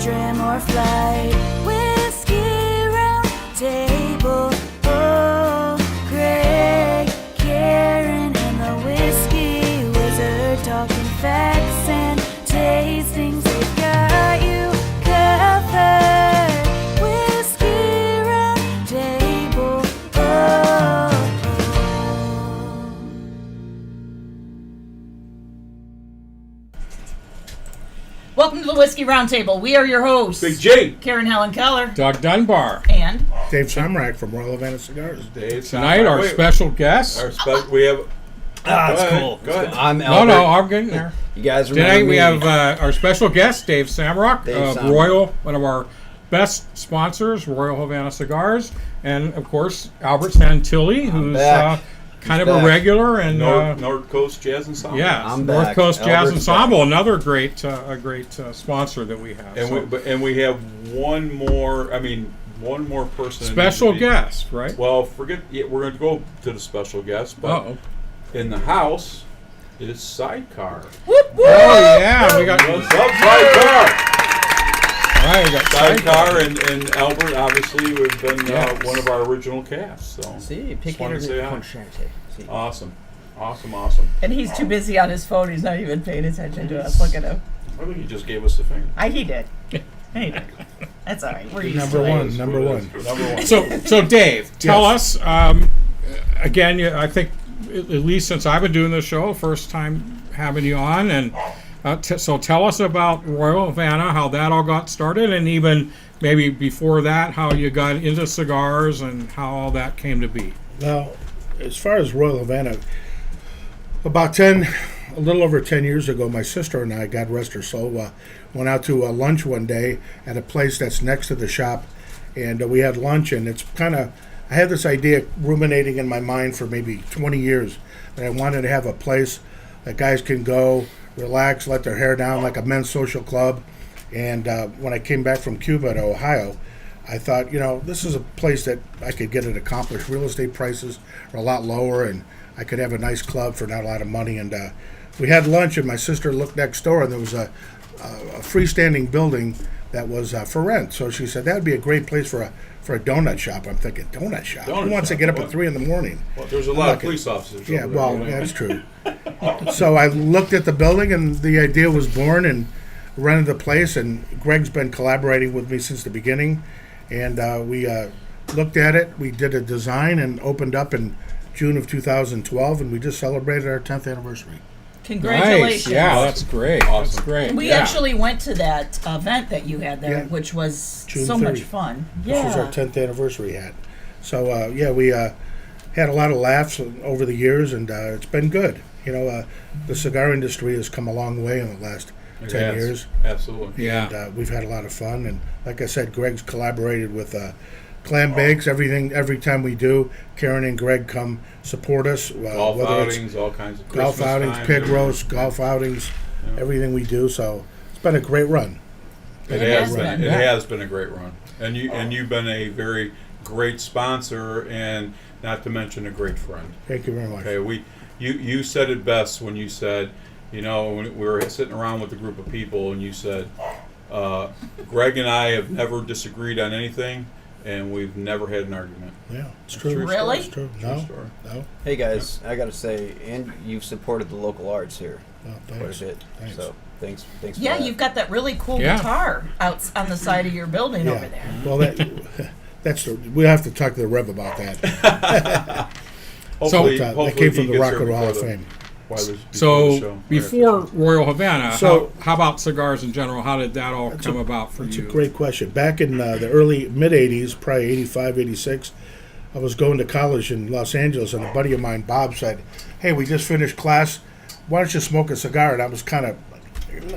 trim or flight. Whiskey round table. Oh, Greg, Karen, and the Whiskey Wizard talking facts and tastings. They've got you covered. Whiskey round table. Oh. Welcome to the Whiskey Roundtable. We are your hosts. Big J. Karen Helen Keller. Doug Dunbar. And Dave Samrak from Royal Havana Cigars. Dave. Tonight, our special guest. We have. That's cool. Go ahead. I'm Albert. No, I'm getting there. You guys remember Today, me? we have our special guest, Dave Samrock, Dave Samrock. Royal, one of our best sponsors, Royal Havana Cigars. And, of course, Albert Santilli, who's kind of back. A regular. And North Coast Jazz Ensemble. yeah, I'm North back. Coast Jazz Albert's Ensemble, back. another great sponsor that we have. And we have one more person. Special guest, right? Well, we're going to go to the special guest, but Uh-oh. in the house is Sidecar. whoop whoop. Oh, yeah, we got What's up, Sidecar? all right, we got Sidecar and Albert, obviously, have been Yes. one of our original casts. So See, just wanted to say hi. See. Awesome. And he's too busy on his phone. He's not even paying attention to us. Look at him. I think he just gave us the finger. He did. He did. That's all right. We're used Number to it. one. Number one. Number one. So Dave, tell Yes. us again. I think at least since I've been doing this show, first time having you on, and so tell us about Royal Havana, how that all got started, and even maybe before that, how you got into cigars and how all that came to be. Well, as far as Royal Havana, a little over 10 years ago, my sister and I, God rest her soul, went out to lunch one day at a place that's next to the shop, and we had lunch, and it's I had this idea ruminating in my mind for maybe 20 years that I wanted to have a place that guys can go, relax, let their hair down like a men's social club. And when I came back from Cuba to Ohio, I thought, this is a place that I could get it accomplished. Real estate prices are a lot lower, and I could have a nice club for not a lot of money. And we had lunch, and my sister looked next door, and there was a freestanding building that was for rent. So she said, that would be a great place for a donut shop. I'm thinking, donut shop? Who wants to get up at 3 in the morning? Well, there's a lot of police officers. Yeah, over well, there, that's true. So I looked at the building, and the idea was born, and rented the place. And Greg's been collaborating with me since the beginning. And we looked at it. We did a design and opened up in June of 2012, and we just celebrated our 10th anniversary. Congratulations. Nice. Yeah, that's great. Awesome. That's great. We Yeah. actually went to that event that you had there, Yeah. which was June so much 30th. fun. This was our 10th anniversary hat. So, we had a lot of laughs over the years, and it's been good. The cigar industry has come a long way in the last 10 Yes, years. Absolutely. Yeah. And we've had a lot of fun. And like I said, Greg's collaborated with clam bakes, everything. Every time we do, Karen and Greg come support us. Golf whether it's outings, all kinds of golf Christmas outings, time, pig everything. roast, golf outings, Yeah. everything we do. So it's been a great run. It has has been. been. It has been a great run, and you've been a very great sponsor, and not to mention a great friend. Thank you very much. Okay, you said it best when you said, when we were sitting around with a group of people, and you said, Greg and I have never disagreed on anything, and we've never had an argument. Yeah, it's true. True Really? It's true. True No, story. no. Hey guys, I gotta say, and you've supported the local arts here Oh, quite a thanks. bit. Thanks. So thanks for Yeah, that. you've got that really cool Yeah. guitar out on the side of your building over there. Well, we'll have to talk to the Rev about that. Hopefully, that hopefully came he from the gets Rock here and Roll Hall of before Fame. the So show. before Royal Havana, So- how about cigars in general? How did that all come about for That's you? a great question. Back in the early, mid-'80s, probably 85, 86, I was going to college in Los Angeles, and a buddy of mine, Bob, said, hey, we just finished class. Why don't you smoke a cigar? And I was kind of,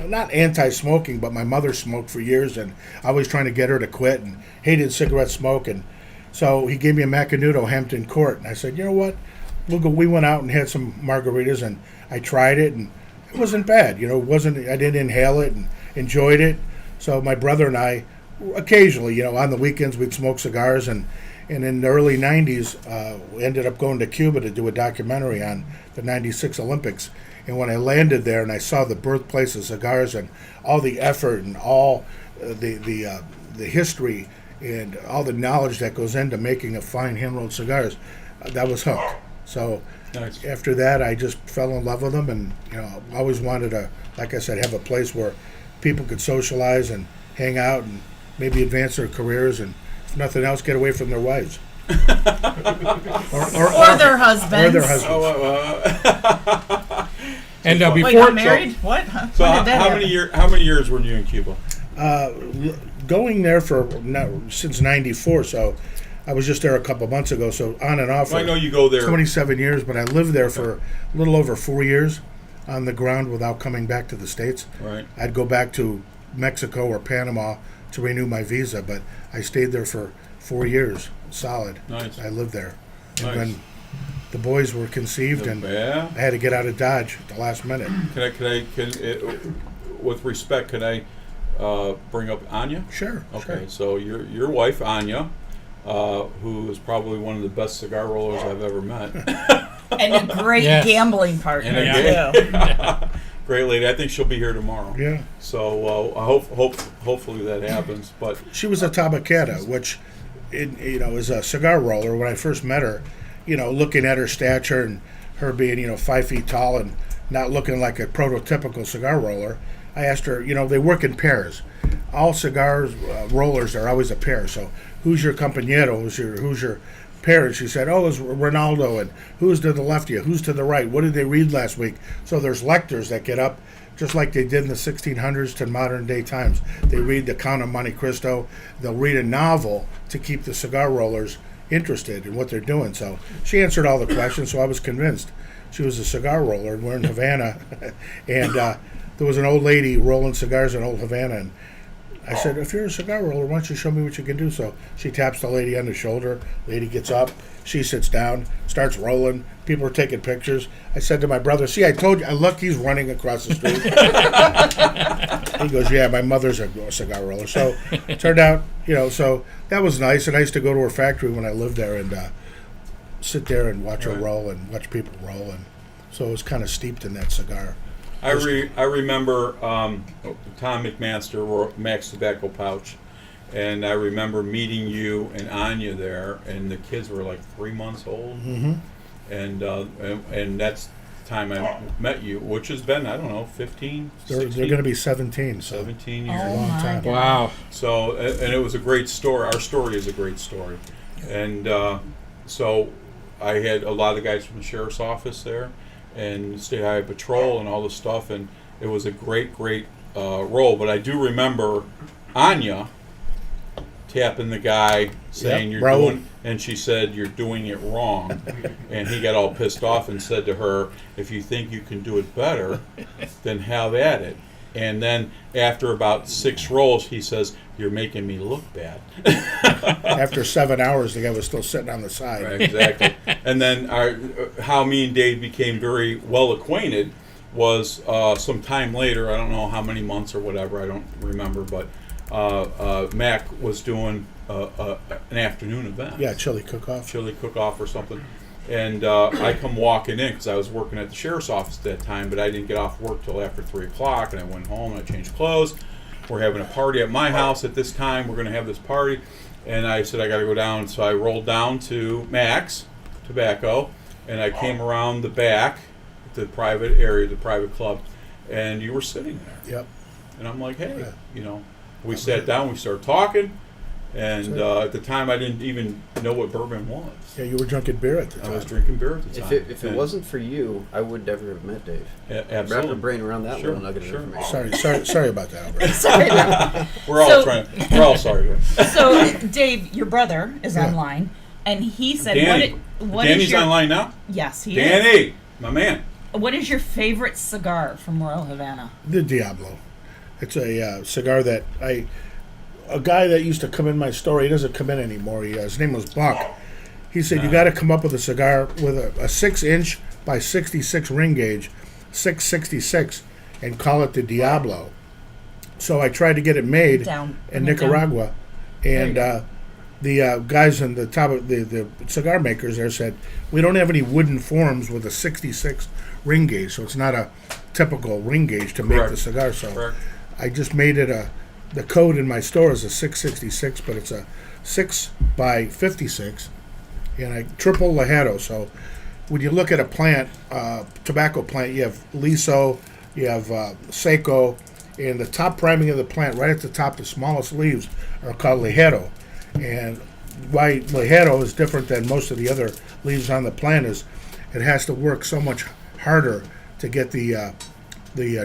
not anti-smoking, but my mother smoked for years, and I was trying to get her to quit and hated cigarette smoke. And so he gave me a Macanudo Hampton Court, and I said, you know what? We went out and had some margaritas, and I tried it, and it wasn't bad. I didn't inhale it and enjoyed it. So my brother and I, occasionally, on the weekends, we'd smoke cigars, and in the early 90s, we ended up going to Cuba to do a documentary on the 96 Olympics. And when I landed there and I saw the birthplace of cigars and all the effort and all the history and all the knowledge that goes into making a fine hand-rolled cigars, that was hooked. So Nice. after that, I just fell in love with them, and always wanted to, like I said, have a place where people could socialize and hang out and maybe advance their careers, and if nothing else, get away from their wives. Or their husbands. Or their husbands. And Wait, before got married? What? Huh? So When did that how happen? many years were you in Cuba? Going there since '94, so I was just there a couple months ago. So on and off. Well, I for know you go there. 27 years, but I lived there for a little over 4 years on the ground without coming back to the States. Right. I'd go back to Mexico or Panama to renew my visa, but I stayed there for 4 years, solid. Nice. I lived there. And Nice. when the boys were conceived, and Yeah. I had to get out of Dodge at the last minute. With respect, can I bring up Anya? Sure. Okay, Sure. so your wife Anya, who is probably one of the best cigar rollers I've ever met, And a great Yes. gambling partner, And a too. great lady. I think she'll be here tomorrow. Yeah. So I hopefully that happens. But She was a tabacera, which, is a cigar roller. When I first met her, looking at her stature and her being, 5 feet tall and not looking like a prototypical cigar roller, I asked her, they work in pairs. All cigars rollers are always a pair. So who's your compañero? Who's your pair? And she said, oh, it's Ronaldo. And who's to the left of you? Who's to the right? What did they read last week? So there's lectors that get up just like they did in the 1600s to modern day times. They read the Count of Monte Cristo. They'll read a novel to keep the cigar rollers interested in what they're doing. So she answered all the questions, so I was convinced she was a cigar roller. And we're in Havana, and there was an old lady rolling cigars in Old Havana, and I said, if you're a cigar roller, why don't you show me what you can do? So she taps the lady on the shoulder. Lady gets up. She sits down, starts rolling. People are taking pictures. I said to my brother, see, I told you. Look, he's running across the street. He goes, yeah, my mother's a cigar roller. So it turned out, so that was nice. And I used to go to her factory when I lived there and sit there and watch her Right. roll and watch people roll. And so it was kind of steeped in that cigar. I remember Tom McMaster, Max Tobacco Pouch, and I remember meeting you and Anya there, and the kids were like 3 months old, and that's the time I met you, which has been, I don't know, 15, They're 16, going to be 17. So 17 years. Oh, long my time. God. wow, So, and it was a great story. Our story is a great story. And so I had a lot of the guys from the sheriff's office there and State Highway Patrol and all this stuff. And it was a great role. But I do remember Anya tapping the guy saying, Yep, you're Raul. doing, and she said, you're doing it wrong. And he got all pissed off and said to her, if you think you can do it better, then have at it. And then after about 6 rolls, he says, you're making me look bad. after 7 hours, the guy was still sitting on the side. Right, exactly. And then how me and Dave became very well acquainted was some time later, I don't know how many months or whatever, I don't remember, but Mac was doing an afternoon event. Yeah, chili cook-off. Chili cook-off or something. And I come walking in because I was working at the sheriff's office at that time, but I didn't get off work till after 3 o'clock, and I went home and I changed clothes. We're having a party at my house at this time. We're going to have this party. And I said, I got to go down. So I rolled down to Max Tobacco, and I came around the back, the private area, the private club, and you were sitting there. Yep. And I'm like, hey, Yeah. we sat down, we started talking, and at the time I didn't even know what bourbon was. Yeah, you were drinking beer at the I time. was drinking beer at the time. If it And- wasn't for you, I would never have met Dave. Wrap your absolutely. brain around that Sure, little nugget sure. of information. Sorry about that, Albert. Sorry about We're all sorry. So, Dave, your brother is Yeah. online, and he said, Danny. what is Danny's your... online now? Yes, he is. Danny, my man. What is your favorite cigar from Royal Havana? The Diablo. It's a cigar that a guy that used to come in my store, he doesn't come in anymore. His name was Buck. He said, you got to come up with a cigar with a 6-inch by 66 ring gauge, 666, and call it the Diablo. So I tried to get it made Down. in Bring it down. Nicaragua. And There the guys in the top of the cigar makers there said, we don't have any wooden forms with a 66 ring gauge, so it's not a typical ring gauge to make the Correct. cigar. So Correct. I just made it the code in my store is a 666, but it's a 6 by 56, and I triple Lajero. So when you look at a plant, tobacco plant, you have liso, you have seco, and the top priming of the plant, right at the top, the smallest leaves are called Lajero. And why Lajero is different than most of the other leaves on the plant is it has to work so much harder to get the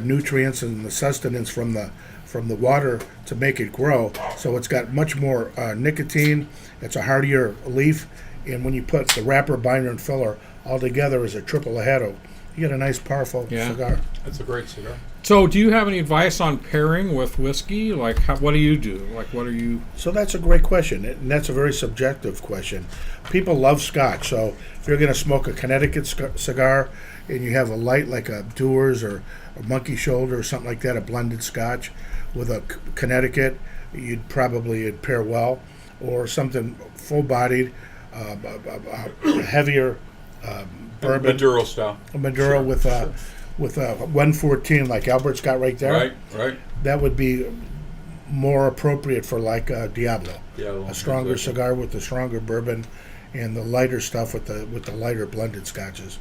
nutrients and the sustenance from the water to make it grow. So it's got much more nicotine. It's a hardier leaf, and when you put the wrapper, binder, and filler all together as a triple Lajero, you get a nice, powerful cigar. That's a great cigar. So, do you have any advice on pairing with whiskey? Like, what do you do? Like, what are you? So that's a great question, and that's a very subjective question. People love Scotch, so if you're going to smoke a Connecticut cigar and you have a light like a Dewar's or a Monkey Shoulder or something like that, a blended Scotch with a Connecticut, you'd probably pair well, or something full-bodied, heavier bourbon, Maduro style. a Maduro with a 114 like Albert's got right there. Right, right. That would be more appropriate for like Diablo. Yeah, A stronger exactly. cigar with the stronger bourbon, and the lighter stuff with the lighter blended scotches.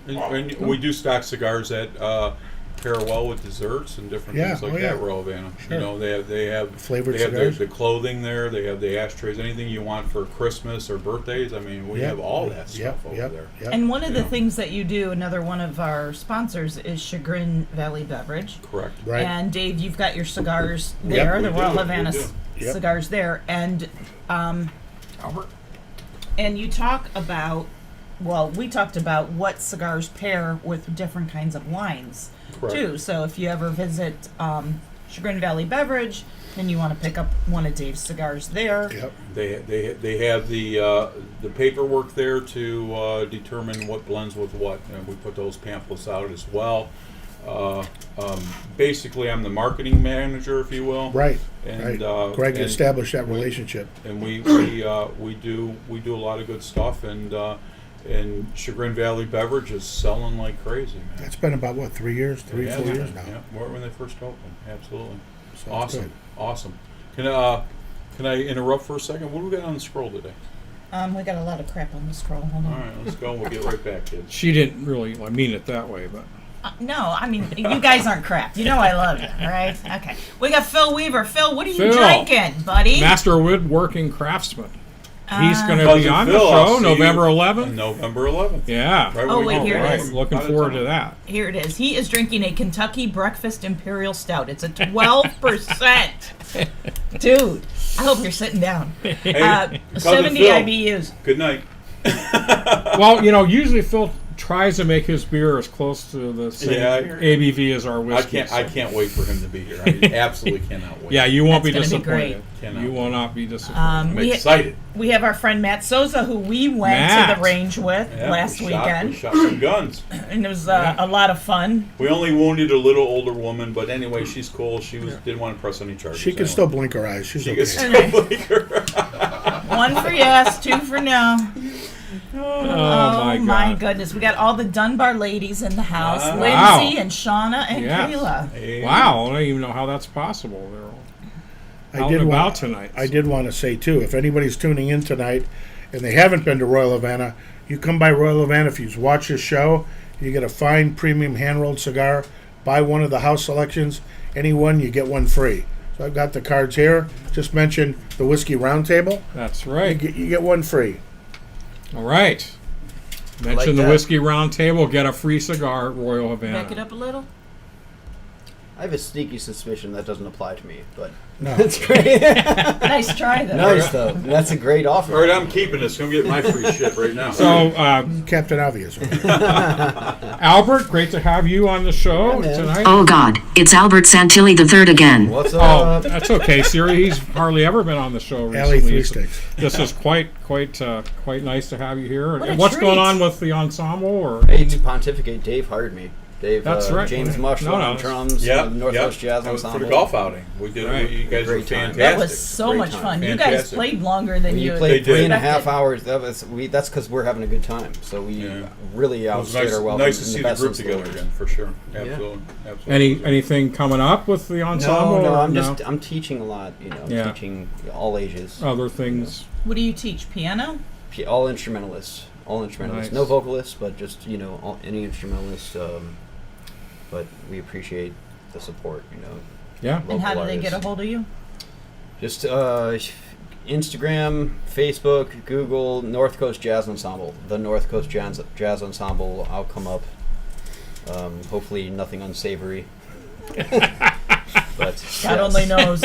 And we do stock cigars that pair well with desserts and different Yeah, things like oh, yeah. that, Royal Havana. Sure. You know, they have Flavored they have cigars? the clothing there. They have the ashtrays. Anything you want for Christmas or birthdays. I mean, we Yep. have all that stuff Yep, over yep, there. yep. And one of the Yeah. things that you do, another one of our sponsors, is Chagrin Valley Beverage. Correct. Right. And Dave, you've got your cigars Yep, there, we the Royal do, we Havana do. Yep. cigars there, and Albert. and you talk about, well, we talked about what cigars pair with different kinds of wines Correct. too. So if you ever visit Chagrin Valley Beverage, then you want to pick up one of Dave's cigars there. Yep. They have the paperwork there to determine what blends with what, and we put those pamphlets out as well. Basically, I'm the marketing manager, if you will. Right. And right. Greg and, established that relationship. and we do a lot of good stuff, and Chagrin Valley Beverage is selling like crazy, man. That's been about what, 3 years, three, Yeah, 4 yeah, years now. Yeah, more when they first opened. Absolutely. So it's Awesome. good. Awesome. Can I interrupt for a second? What do we got on the scroll today? We got a lot of crap on the scroll. Hold All on. right, let's go. We'll get right back, kids. She didn't really mean it that way, but No, I mean, you guys aren't crap. You know I love you, all right? Okay. We got Phil Weaver. Phil, what are you Phil. drinking, buddy? master woodworking craftsman. He's going to be Cousin on the Phil, I'll show see November you 11th. November 11th. Yeah. Right Oh, when we wait, go. here it Right. is. Looking Out of forward town. to that. Here it is. He is drinking a Kentucky Breakfast Imperial Stout. It's a 12%. Dude, I hope you're sitting down. Hey, 70 Phil. IBUs. Good night. Well, usually Phil tries to make his beer as close to the same Yeah, ABV as our whiskey. I can't wait for him to be here. I absolutely cannot wait. Yeah, you won't That's be gonna be disappointed. great. You will not be disappointed. I'm excited. We have our friend Matt Souza, who we went Matt. to the range with Yeah, last we weekend. shot some guns. And it was Yeah. a lot of fun. We only wounded a little older woman, but anyway, she's cool. Didn't want to press any charges. She can anyway. still blink her eyes. She's She okay. can still blink her. One for yes, two for no. Oh, my God. Goodness. We got all the Dunbar ladies in the house. Wow. Lindsay and Shauna and Yes. Kayla. Hey. Wow, I don't even know how that's possible. They're all out and about tonight. I did want to say too, if anybody's tuning in tonight and they haven't been to Royal Havana, you come by Royal Havana. If you've watched this show, you get a fine premium hand rolled cigar. Buy one of the house selections. Any one, you get one free. So I've got the cards here. Just mention the Whiskey Roundtable. That's You right. get one free. All right. Mention like the that. Whiskey Round Table, get a free cigar at Royal Havana. Back it up a little. I have a sneaky suspicion that doesn't apply to me, but No. that's great. Nice try, though. Nice though. That's a great offer. All right, I'm keeping this. Come get my free shit right now. So, Captain Obvious. Albert, great to have you on the show Yeah, man. tonight. Oh God, it's Albert Santilli III again. What's Oh, up? that's okay, Siri. He's hardly ever been on the show Alley recently. Three so Sticks. this is quite nice to have you here. What a And what's going treat. on with the ensemble? Or Hey, you pontificate. Dave hired me. Dave, That's right. James Yeah. Mushroom No, no. on drums, Yeah, North Coast Jazz that was Ensemble. for the golf outing. We did. Right. You guys were Great time. fantastic. That was so Great much time. fun. You guys Fantastic. played longer than We you played They did. 3.5 hours. That's because we're having a good time. So we Yeah. really It was outstayed our welcome. nice to in see the best group sense of together words. again, for sure. Absolutely. Anything coming up with the ensemble? No, or I'm teaching a lot. Yeah. Teaching all ages. other things. What do you teach? Piano? All instrumentalists. All instrumentalists. Nice. No vocalists, but just any instrumentalist. But we appreciate the support. Yeah. And how do local they get a artists. hold of you? Just Instagram, Facebook, Google, North Coast Jazz Ensemble. The North Coast Jazz Ensemble. I'll come up. Hopefully nothing unsavory. But God only knows.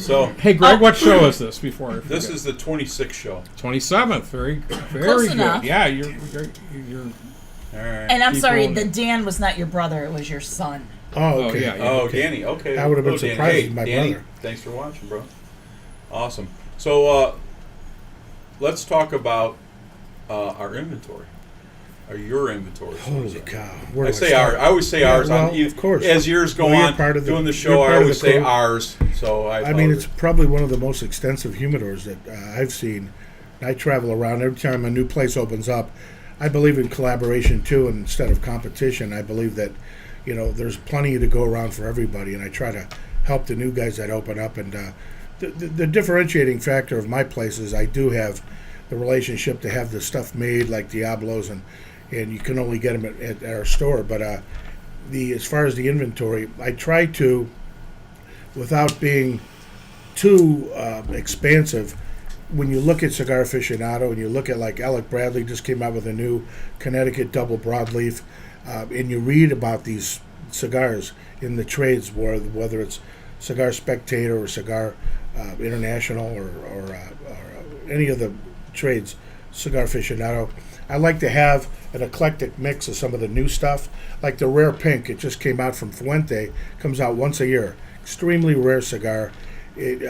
So Hey, Greg, what show is this? Before I forget? this is the 26th show. 27th. Very Close good. enough. Yeah, you're All right. And I'm sorry, People- the Dan was not your brother; it was your son. Oh, okay. yeah, Oh, okay. Danny. Okay. I would have been Hello, Danny. surprised Hey, with my Danny, brother. thanks for watching, bro. Awesome. So let's talk about our inventory. Or your inventory. so to Holy say. cow! Where I do say start? ours. I always say Yeah, ours. well, of course. As years go Well, you're on, part of the- doing the you're show, part I of always the say crew. ours. So I I mean, it's apologize. probably one of the most extensive humidors that I've seen. I travel around every time a new place opens up. I believe in collaboration too, and instead of competition. I believe that, there's plenty to go around for everybody, and I try to help the new guys that open up. And the differentiating factor of my place is I do have the relationship to have the stuff made like Diablos, and you can only get them at our store. But as far as the inventory, I try to, without being too expansive. When you look at Cigar Aficionado and you look at like Alec Bradley just came out with a new Connecticut double broadleaf, and you read about these cigars in the trades, whether it's Cigar Spectator or Cigar International or any of the trades, Cigar Aficionado, I like to have an eclectic mix of some of the new stuff, like the Rare Pink. It just came out from Fuente, comes out once a year. Extremely rare cigar.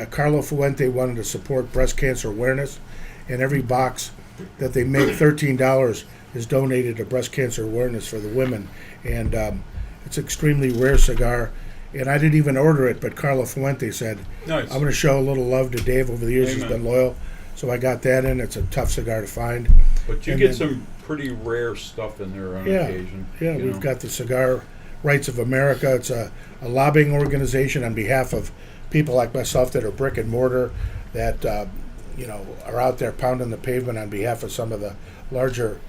Carlo Fuente wanted to support breast cancer awareness, and every box that they make, $13, is donated to breast cancer awareness for the women. And it's extremely rare cigar. And I didn't even order it, but Carlo Fuente said, Nice. I'm going to show a little love to Dave. Over the years, he's Amen. been loyal. So I got that in. It's a tough cigar to find. But you and get then- some pretty rare stuff in there on Yeah, occasion. yeah, you we've know. got the Cigar Rights of America. It's a lobbying organization on behalf of people like myself that are brick and mortar, that are out there pounding the pavement on behalf of some of the larger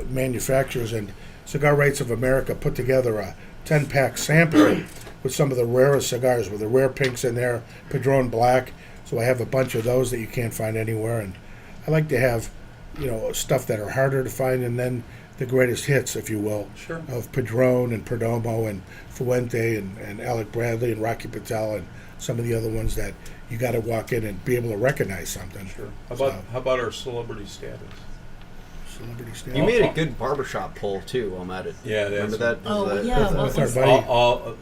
manufacturers. And Cigar Rights of America put together a 10-pack sampler with some of the rarest cigars, with the Rare Pinks in there, Padron Black. So I have a bunch of those that you can't find anywhere. And I like to have stuff that are harder to find, and then the greatest hits, if you will, Sure. of Padron and Perdomo and Fuente and Alec Bradley and Rocky Patel and some of the other ones that you got to walk in and be able to recognize something. Sure. How So, about our celebrity status? celebrity status? you made a good barbershop poll too. I'm at it. Yeah, that's Remember that? Oh, Was that- yeah, was what With that- our was- buddy. All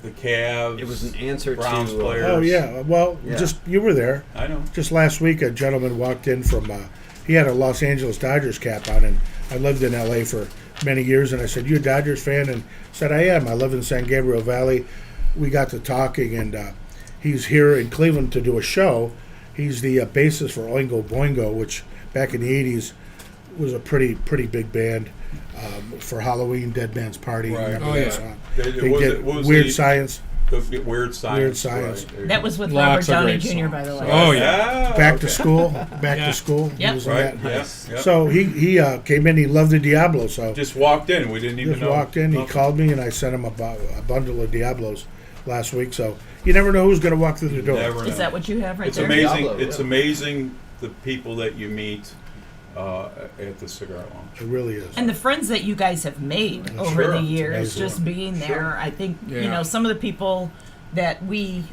the Cavs. It was an answer Browns to players. Oh yeah. Well, Yeah. just you were there. I know. Just last week, a gentleman walked in from. He had a Los Angeles Dodgers cap on, and I lived in L.A. for many years. And I said, "You a Dodgers fan?" And said, "I am. I live in San Gabriel Valley." We got to talking, and he's here in Cleveland to do a show. He's the bassist for Oingo Boingo, which back in the '80s was a pretty big band for Halloween, Dead Man's Party. Right. Remember Oh, that yeah. song? They Did what was Weird the- Science. The Weird Science. Weird Science. Right. That was with Lots Robert of Downey great Jr. by the way. songs. Oh, yeah. Yeah. Back okay. to School. Back Yeah. to School. Yep. He was in Right. that. Yeah. Yeah. So he came in. He loved the Diablo. So Just walked in. We didn't even just know. walked in. He nothing. called me, and I sent him a bundle of Diablos last week. So you never know who's going to walk through the door. Never know. Is that what you have right It's there? amazing. Diablo, It's yeah. amazing the people that you meet at the cigar lounge. It really is. And the friends that you guys have made over Sure. the years, Amazing. just being there. Sure. I think Yeah. some of the people that we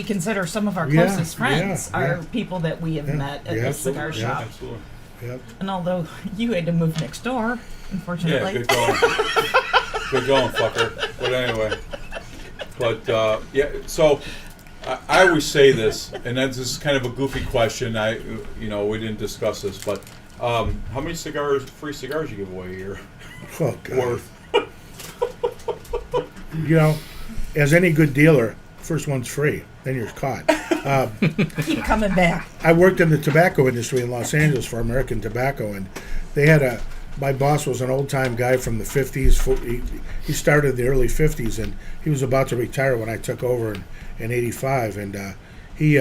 consider some of our Yeah, closest friends yeah, are yeah. people that we have Yeah, met at yeah, the cigar absolutely, shop. Absolutely. Yep. And although you had to move next door, Yeah. unfortunately. Good going. Good going, fucker. But anyway. But yeah. So I always say this, and this is kind of a goofy question. We didn't discuss this, but how many free cigars you give away a year? Oh, God. Worth. you know, as any good dealer, first one's free, then you're caught. Keep coming back. I worked in the tobacco industry in Los Angeles for American Tobacco, and they had my boss was an old-time guy from the 50s. He started in the early 50s, and he was about to retire when I took over in 85. And he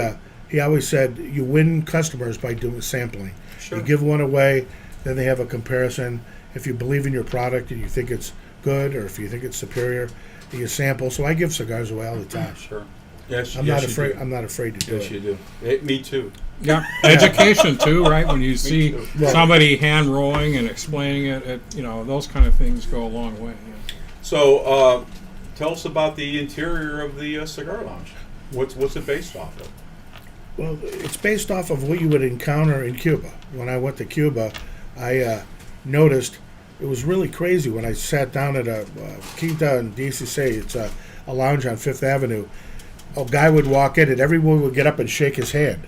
always said, you win customers by doing sampling. Sure. You give one away, then they have a comparison. If you believe in your product and you think it's good, or if you think it's superior, you sample. So I give cigars away all the time. Sure. Yes, I'm yes, not you afraid. do. I'm not afraid to do Yes, it. you do. Hey, me too. Yeah, education too, right? When you see too. Well- somebody hand rolling and explaining it, those kind of things go a long way. Yeah. So, tell us about the interior of the cigar lounge. What's it based off of? Well, it's based off of what you would encounter in Cuba. When I went to Cuba, I noticed it was really crazy when I sat down at a Quinta in DCC. It's a lounge on Fifth Avenue. A guy would walk in and everyone would get up and shake his hand.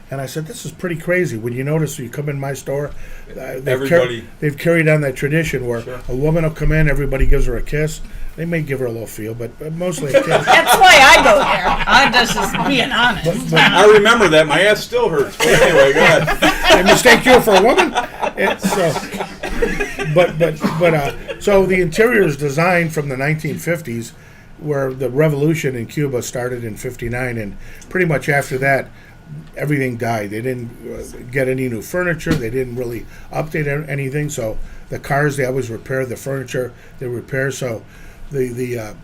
And I said, this is pretty crazy. When you notice, you come in my store, they've carried on that tradition where Sure. a woman will come in, everybody gives her a kiss. They may give her a little feel, but mostly a kiss. That's why I go there. I'm just being honest. I remember that. My ass still hurts. But anyway, go ahead. They mistake you for a woman. So the interior is designed from the 1950s, where the revolution in Cuba started in '59, and pretty much after that, everything died. They didn't get any new furniture. They didn't really update anything. So the cars, they always repair. The furniture, they repair. So the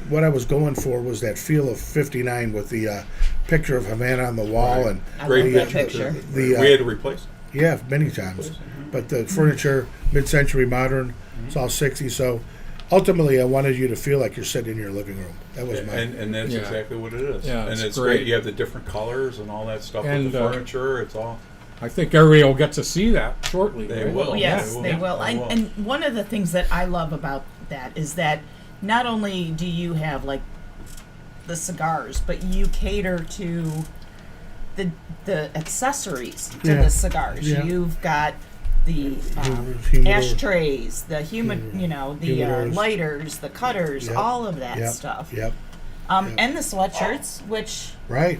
what I was going for was that feel of '59 with the picture of Havana on the wall. Right. And I Great love that picture. picture. the We had to replace it. yeah, many times. But the furniture, mid-century modern, it's all 60s. So ultimately, I wanted you to feel like you're sitting in your living room. That was my. And that's Yeah. exactly what it is. Yeah, and it's it's great. great. You have the different colors and all that stuff And, with the furniture. It's all. I think everybody will get to see that shortly. They right? will. Yes, Yeah, they will. they will. And one of the things that I love about that is that not only do you have like the cigars, but you cater to the accessories to Yeah. the cigars. Yeah. You've got the Humidor. ashtrays, the Humidors. lighters, the cutters, Yep. all of that Yep. stuff. Yep. And the sweatshirts, which Right.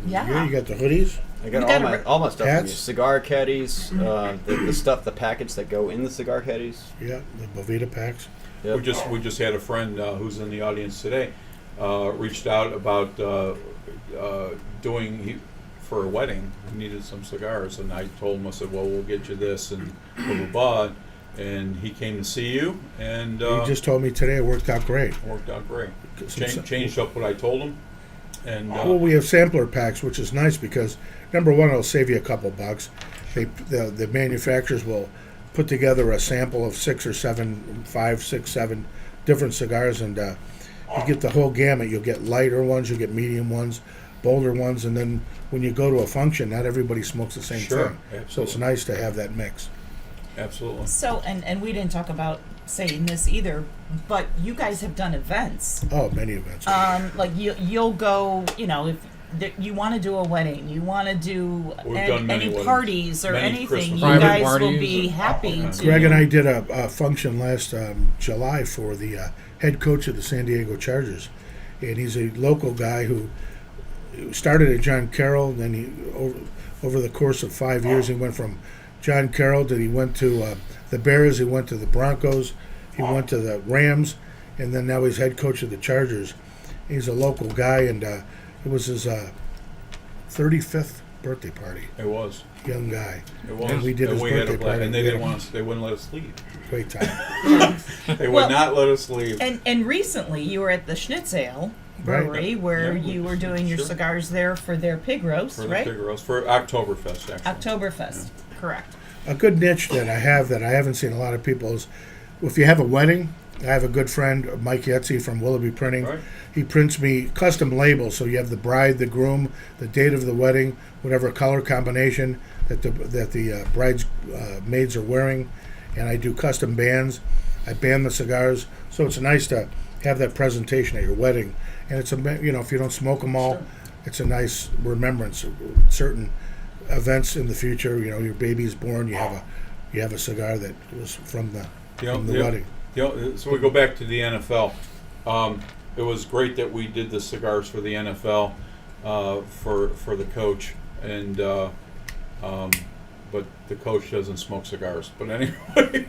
Yeah. You got the hoodies. I got You all gotta my re- all my stuff. From you. Hats? Cigar caddies, the stuff, the packets that go in the cigar caddies. Yeah. The Bovita packs. Yep. We just had a friend who's in the audience today reached out about doing for a wedding. He needed some cigars, and I told him, I said, well, we'll get you this and blah blah blah. And he came to see you, and You just told me today it worked out great. worked out great. Some- Changed up what I told him, and Well, we have sampler packs, which is nice because number one, it'll save you a couple bucks. The manufacturers will put together a sample of 5, 6, 7 different cigars, and you get the whole gamut. You'll get lighter ones, you'll get medium ones, bolder ones, and then when you go to a function, not everybody smokes the same Sure, thing. So it's absolutely. nice to have that mix. absolutely. so and we didn't talk about saying this either, but you guys have done events. Oh, many events. Like you'll go, if you want to do a wedding, you want to do We've done many any weddings. parties or Many anything, Christmas you Private guys will parties be or- happy Okay. to. Greg and I did a function last July for the head coach of the San Diego Chargers, and he's a local guy who started at John Carroll. Then he over the course of 5 years, he went from John Carroll to he went to the Bears, he went to the Broncos, he went to the Rams, and then now he's head coach of the Chargers. He's a local guy, and it was his 35th birthday party. It was. Young guy, It was. And we did his we had birthday a blast, party. and they We didn't had- want us. They wouldn't let us leave. great time. They would Well, not let us leave. And recently you were at the Schnitzel Right. Brewery where Yeah. you were doing your Sure. cigars there for their pig roast, For the right? pig roast for Oktoberfest, actually. Oktoberfest, correct. A good niche that I have that I haven't seen a lot of people is if you have a wedding. I have a good friend, Mike Yetzi from Willoughby Printing. Right. He prints me custom labels, so you have the bride, the groom, the date of the wedding, whatever color combination that the bride's maids are wearing, and I do custom bands. I band the cigars, so it's nice to have that presentation at your wedding. And it's if you don't smoke them all, Sure. it's a nice remembrance of certain events in the future. Your baby's born, you have a cigar that was from the You know, from the the, wedding. So we go back to the NFL. It was great that we did the cigars for the NFL for the coach, and but the coach doesn't smoke cigars. But anyway,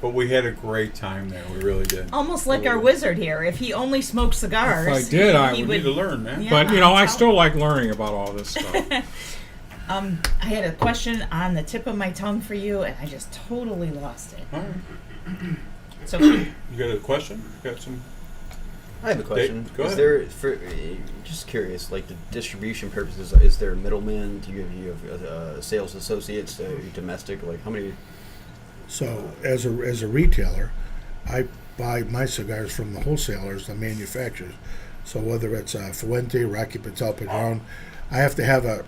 but we had a great time there. We really did. Almost like our wizard here. If he only smoked cigars, If I did, I he We would. need to learn, man. Yeah. But I Tell- still like learning about all this stuff. I had a question on the tip of my tongue for you, and I just totally lost it. All right. So, You got a question? You got some? I have a question. Go Is ahead. there, for just curious, like the distribution purposes, is there a middleman? Do you have sales associates, domestic? Like how many? So as a retailer, I buy my cigars from the wholesalers, the manufacturers. So whether it's Fuente, Rocky Patel, Padron, I have to have a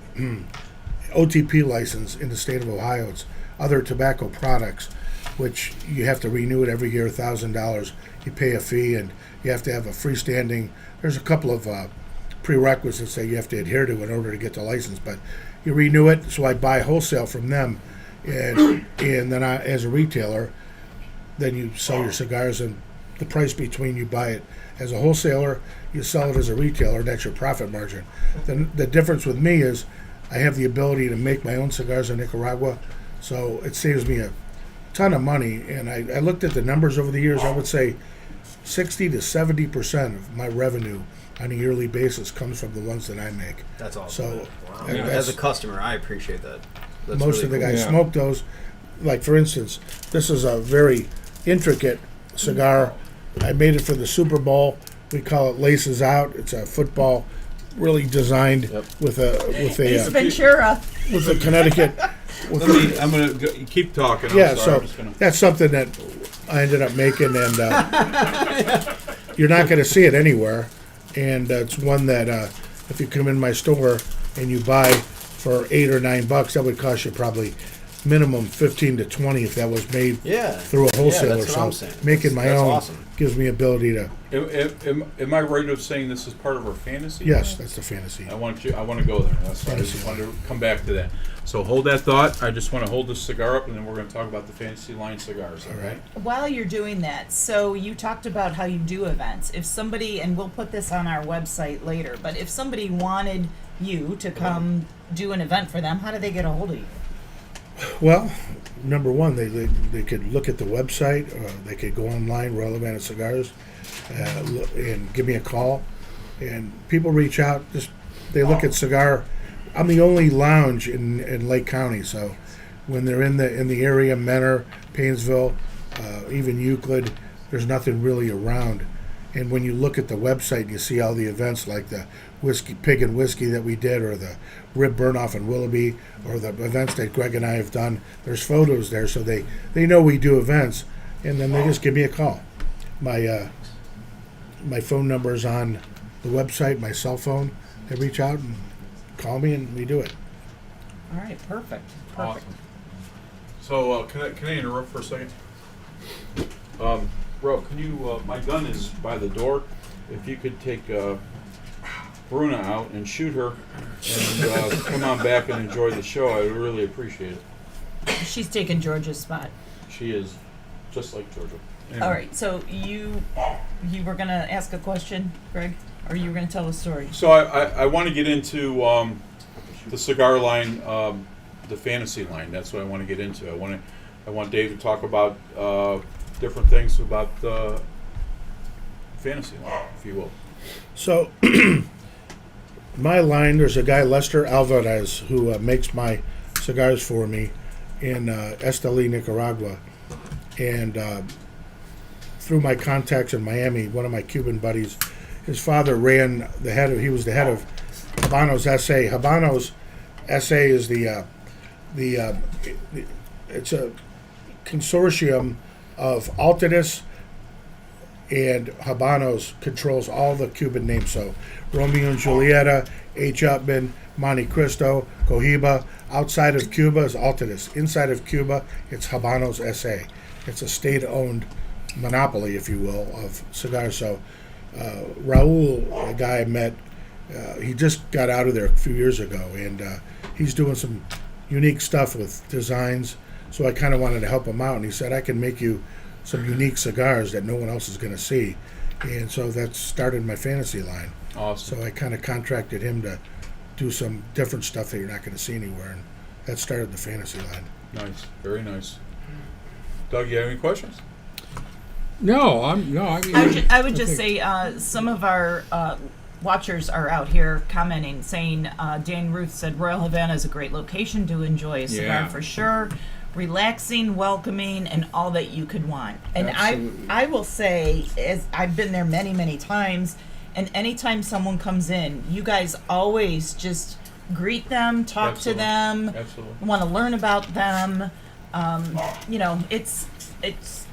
OTP license in the state of Ohio. It's other tobacco products, which you have to renew it every year, $1,000. You pay a fee, and you have to have a freestanding. There's a couple of prerequisites that you have to adhere to in order to get the license, but you renew it. So I buy wholesale from them, and then I, as a retailer, then you sell your cigars, and the price between you buy it as a wholesaler, you sell it as a retailer. That's your profit margin. The difference with me is I have the ability to make my own cigars in Nicaragua, so it saves me a ton of money. And I looked at the numbers over the years. I would say 60 to 70% of my revenue on a yearly basis comes from the ones that I make. That's awesome. So And that's- as a customer, I appreciate that. That's most really of the cool. guys Yeah. smoke those. Like for instance, this is a very intricate cigar. I made it for the Super Bowl. We call it Laces Out. It's a football, really designed Yep. with Ace a Ventura. with a Connecticut. With I'm gonna keep talking. I'm yeah, sorry. so I'm just gonna. that's something that I ended up making, and you're not going to see it anywhere. And it's one that if you come in my store and you buy for $8 or $9, that would cost you probably minimum 15 to 20 if that was made Yeah. through a wholesaler. that's what so I'm saying. making my That's own awesome. gives me ability to. Am I right of saying this is part of our fantasy? Yes, that's the fantasy. I want to go there. That's why I just wanted to come back to that. So hold that thought. I just want to hold this cigar up, and then we're going to talk about the fantasy line cigars. All right. While you're doing that, so you talked about how you do events. If somebody, and we'll put this on our website later, but if somebody wanted you to come do an event for them, how do they get a hold of you? Well, number one, they could look at the website. They could go online, Royal Havana Cigars, and give me a call. And people reach out. Just they look at cigar. I'm the only lounge in Lake County, so when they're in the area, Menor, Paynesville, even Euclid, there's nothing really around. And when you look at the website and you see all the events like the whiskey, pig and whiskey that we did, or the rib burn off in Willoughby, or the events that Greg and I have done, there's photos there, so they know we do events, and then they just give me a call. My phone number is on the website, my cell phone. They reach out and call me, and we do it. All right, perfect. Awesome. So can I interrupt for a second? Bro, can you? My gun is by the door. If you could take Bruna out and shoot her, and come on back and enjoy the show, I would really appreciate it. She's taking George's spot. She is just like Georgia. Anyway. All right, so you were gonna ask a question, Greg, or you were gonna tell a story? So I want to get into the cigar line, the fantasy line. That's what I want to get into. I want Dave to talk about different things about the fantasy line, if you will. So, my line, there's a guy, Lester Alvarez, who makes my cigars for me in Esteli, Nicaragua. And through my contacts in Miami, one of my Cuban buddies, his father he was the head of Habanos SA. Habanos SA is it's a consortium of Altadis and Habanos controls all the Cuban names. So Romeo and Julieta, H. Upman, Monte Cristo, Cohiba. Outside of Cuba is Altadis. Inside of Cuba, it's Habanos SA. It's a state-owned monopoly, if you will, of cigars. So Raul, a guy I met, he just got out of there a few years ago, and he's doing some unique stuff with designs. So I kind of wanted to help him out, and he said, I can make you some unique cigars that no one else is going to see. And so that started my fantasy line. Awesome. So I kind of contracted him to do some different stuff that you're not going to see anywhere, and that started the fantasy line. Nice. Very nice. Doug, you have any questions? No, I mean, I would just say some of our watchers are out here commenting, saying Dan Ruth said Royal Havana is a great location to enjoy a cigar Yeah. for sure. Relaxing, welcoming, and all that you could want. And Absolutely. I will say, as I've been there many, many times, and anytime someone comes in, you guys always just greet them, talk Absolutely. to them, Absolutely. want to learn about them. You know, it's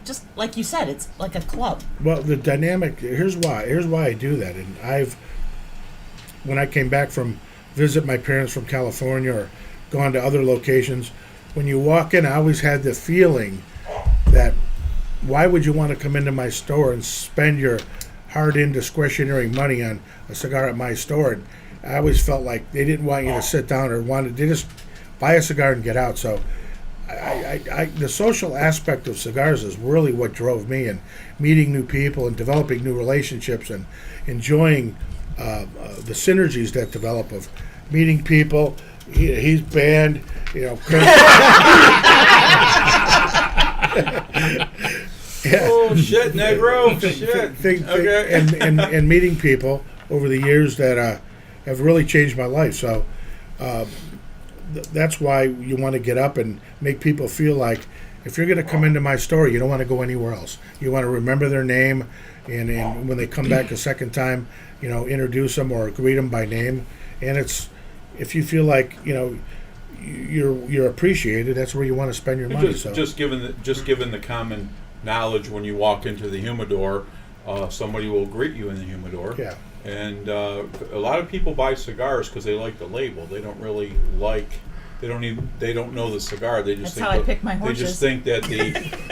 just like you said, it's like a club. Well, the dynamic, here's why I do that. And when I came back from visit my parents from California or gone to other locations, when you walk in, I always had the feeling that why would you want to come into my store and spend your hard-earned discretionary money on a cigar at my store? And I always felt like they didn't want you to sit down or they just buy a cigar and get out. So the social aspect of cigars is really what drove me, and meeting new people and developing new relationships and enjoying the synergies that develop of meeting people. He's banned, you know. Yeah. Oh, shit, Negro. Shit. Okay. and meeting people over the years that have really changed my life. So that's why you want to get up and make people feel like if you're going to come into my store, you don't want to go anywhere else. You want to remember their name, and when they come back a second time, you know, introduce them or greet them by name. And it's, if you feel like, you know, you're appreciated, that's where you want to spend your money. Just given the common knowledge, when you walk into the humidor, somebody will greet you in the humidor. Yeah. And a lot of people buy cigars because they like the label. They don't really like. They don't know the cigar. They just That's think how I pick my They just horses. think that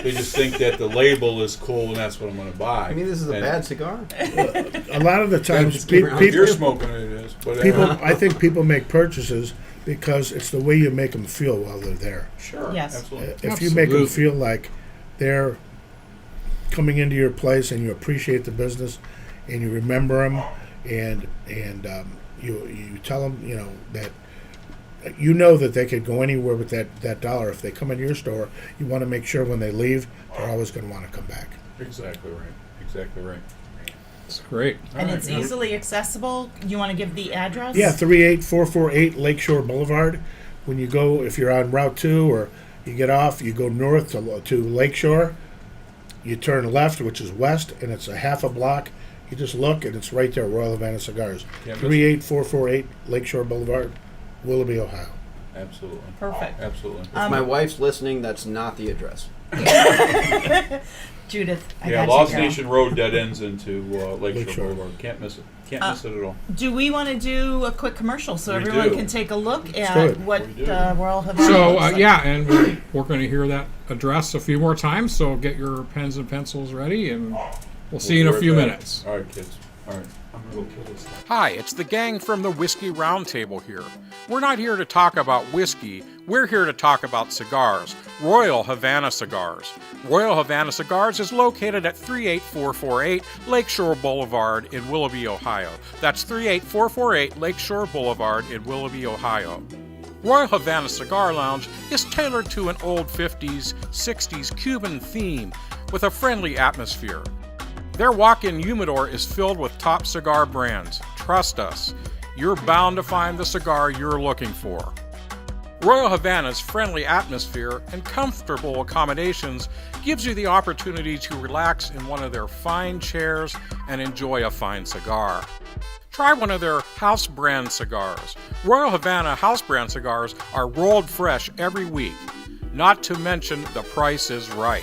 they just think that the label is cool and that's what I'm going to buy. I mean, this is a And bad cigar. A lot of the times, if you're people, smoking it is. But I think people make purchases because it's the way you make them feel while they're there. sure, Yes. absolutely. If you make them Absolutely. feel like they're coming into your place and you appreciate the business and you remember them and you tell them, you know, that you know that they could go anywhere with that dollar. If they come in your store, you want to make sure when they leave, they're always going to want to come back. Exactly right. Exactly right. it's great. And All it's right. easily accessible. You want to give the address? Yeah, 38448 Lakeshore Boulevard. When you go, if you're on Route 2 or you get off, you go north to Lakeshore. You turn left, which is west, and it's a half a block. You just look, and it's right there, Royal Havana Cigars. Can't miss it. 38448 Lakeshore Boulevard, Willoughby, Ohio. Absolutely. Perfect. Absolutely. If my wife's listening, that's not the address. Judith, I Yeah, got Lost you, girl. Nation Road dead ends into Lakeshore Lakeshore. Boulevard. Can't miss it. Can't miss it at all. Do we want to do a quick commercial so We everyone do. can take a look do at it. what We do. Royal Havana So looks like? yeah, and we're going to hear that address a few more times. So get your pens and pencils ready, and we'll see you in be a right few back. minutes. All right, kids. All right. I'm going to go kill this thing. Hi, it's the gang from the Whiskey Roundtable here. We're not here to talk about whiskey. We're here to talk about cigars. Royal Havana Cigars. Royal Havana Cigars is located at 38448 Lakeshore Boulevard in Willoughby, Ohio. That's 38448 Lakeshore Boulevard in Willoughby, Ohio. Royal Havana Cigar Lounge is tailored to an old 50s, 60s Cuban theme with a friendly atmosphere. Their walk-in humidor is filled with top cigar brands. Trust us, you're bound to find the cigar you're looking for. Royal Havana's friendly atmosphere and comfortable accommodations gives you the opportunity to relax in one of their fine chairs and enjoy a fine cigar. Try one of their house brand cigars. Royal Havana house brand cigars are rolled fresh every week. Not to mention the price is right.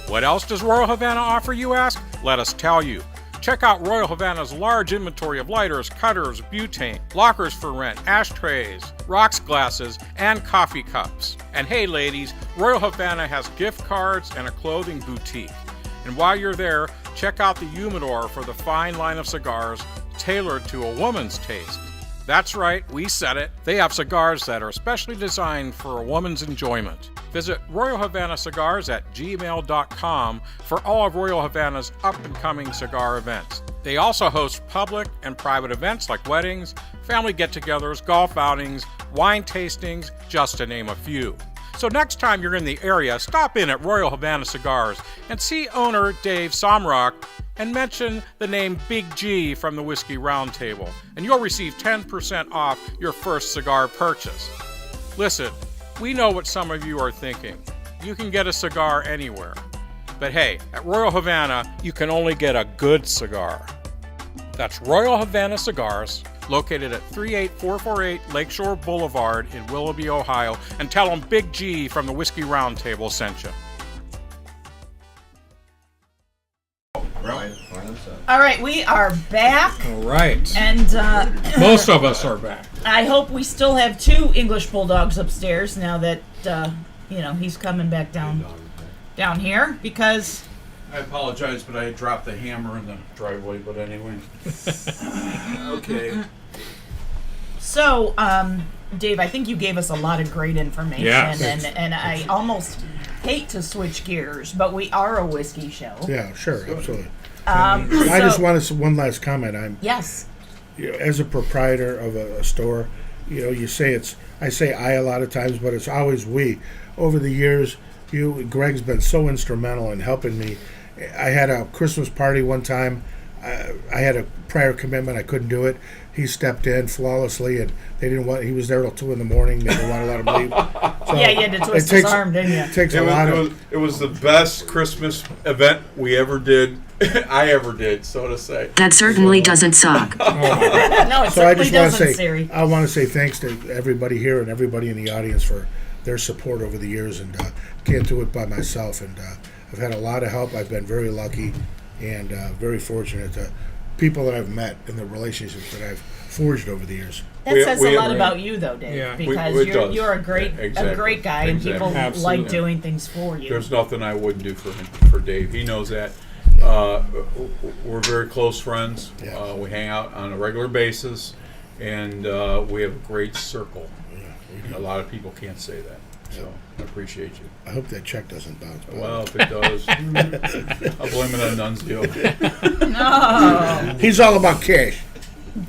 What else does Royal Havana offer, you ask? Let us tell you. Check out Royal Havana's large inventory of lighters, cutters, butane, lockers for rent, ashtrays, rocks glasses, and coffee cups. And hey ladies, Royal Havana has gift cards and a clothing boutique. And while you're there, check out the humidor for the fine line of cigars tailored to a woman's taste. That's right, we said it. They have cigars that are specially designed for a woman's enjoyment. Visit Royal Havana Cigars at gmail.com for all of Royal Havana's up-and-coming cigar events. They also host public and private events like weddings, family get-togethers, golf outings, wine tastings, just to name a few. So next time you're in the area, stop in at Royal Havana Cigars and see owner Dave Somrock and mention the name Big G from the Whiskey Roundtable, and you'll receive 10% off your first cigar purchase. Listen, we know what some of you are thinking. You can get a cigar anywhere. But hey, at Royal Havana, you can only get a good cigar. That's Royal Havana Cigars, located at 38448 Lakeshore Boulevard in Willoughby, Ohio, and tell them Big G from the Whiskey Roundtable sent you. All right, we are back, All right. and Most of us are back. I hope we still have 2 English bulldogs upstairs now that he's coming back down here because. I apologize, but I dropped the hammer in the driveway. But anyway. Okay. So, Dave, I think you gave us a lot of great information, Yes. and I almost hate to switch gears, but we are a whiskey show. Yeah, sure, absolutely. So- I just want to one last comment. Yes. As a proprietor of a store, you say I say I a lot of times, but it's always we. Over the years, Greg's been so instrumental in helping me. I had a Christmas party one time. I had a prior commitment. I couldn't do it. He stepped in flawlessly, and they didn't want. He was there till 2 a.m. They didn't want to let him leave. So Yeah, you had to twist his arm, didn't you? It takes a lot of. It was the best Christmas event we ever did. I ever did, so to say. That certainly doesn't suck. No, it So I certainly just want to doesn't, say, Siri. I want to say thanks to everybody here and everybody in the audience for their support over the years, and can't do it by myself. And I've had a lot of help. I've been very lucky and very fortunate to people that I've met and the relationships that I've forged over the years. That says a lot about you, though, Dave, Yeah. because It does. you're a great Exactly. a great guy, and people Absolutely. like doing things for you. There's nothing I wouldn't do for Dave. He knows that. We're very close friends. Yeah. We hang out on a regular basis, and we have a great circle. A lot of people can't say that, so I appreciate you. I hope that check doesn't bounce back. Well, if it does, I'll blame it on Nunzio. No, He's all about cash.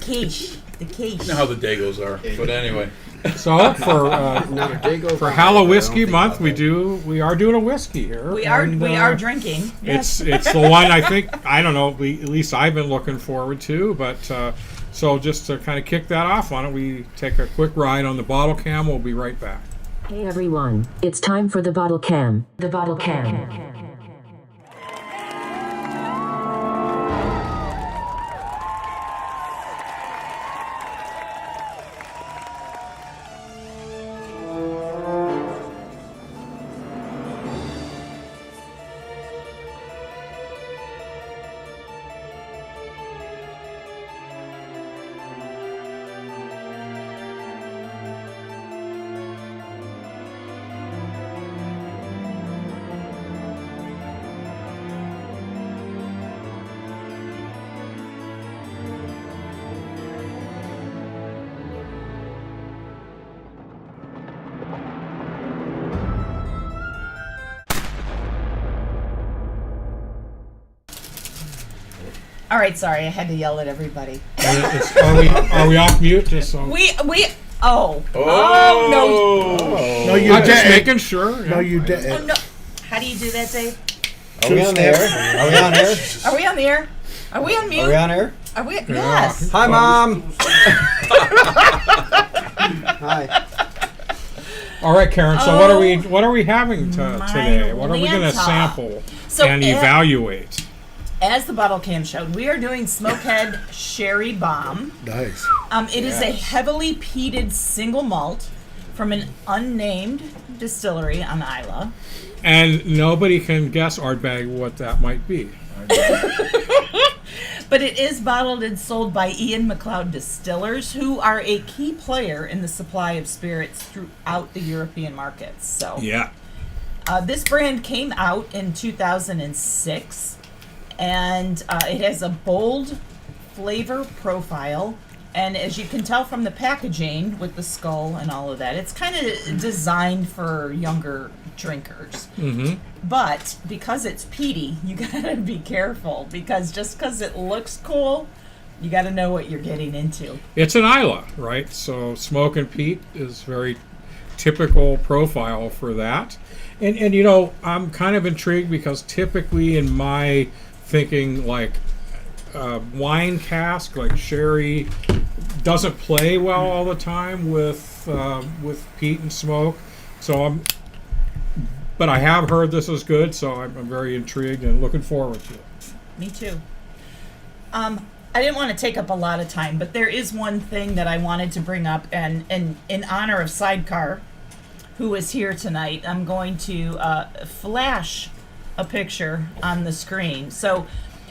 quiche, the quiche. You know how the Dagos are. But anyway, So for Not a day go for by Hallow that I Whiskey don't think Month, about we are doing a whiskey here. We are and, drinking. Yes. It's the one I think I don't know. At least I've been looking forward to. But so just to kind of kick that off, why don't we take a quick ride on the bottle cam? We'll be right back. Hey everyone, it's time for the bottle cam. The bottle cam. All right, sorry, I had to yell at everybody. Are we off mute? Just so We no. No, you I'm just did. making sure. No, you Oh, did. no. How do you do that, Dave? Are we on the air? Are we on air? Are we on the air? Are we on mute? Are we on air? Are we? Yes. Hi, Mom. Hi. All right, Karen. So what are we having my today? What are we going to Lanta. sample So and evaluate? As the bottle cam showed, we are doing Smokehead Sherry Bomb. Nice. It is a heavily peated single malt from an unnamed distillery on Islay. And nobody can guess, Ardbeg, what that might be. But it is bottled and sold by Ian MacLeod Distillers, who are a key player in the supply of spirits throughout the European markets. So Yeah. this brand came out in 2006, and it has a bold flavor profile And as you can tell from the packaging with the skull and all of that, it's kind of designed for younger drinkers. Mm-hmm. But because it's peaty, you gotta be careful, because just because it looks cool, you gotta know what you're getting into. It's an Islay, right? So smoke and peat is very typical profile for that. And you know, I'm kind of intrigued because typically in my thinking, like wine cask, like sherry, doesn't play well all the time with peat and smoke. So but I have heard this is good, so I'm very intrigued and looking forward to it. Me too. I didn't want to take up a lot of time, but there is one thing that I wanted to bring up, and in honor of Sidecar, who is here tonight, I'm going to flash a picture on the screen. So,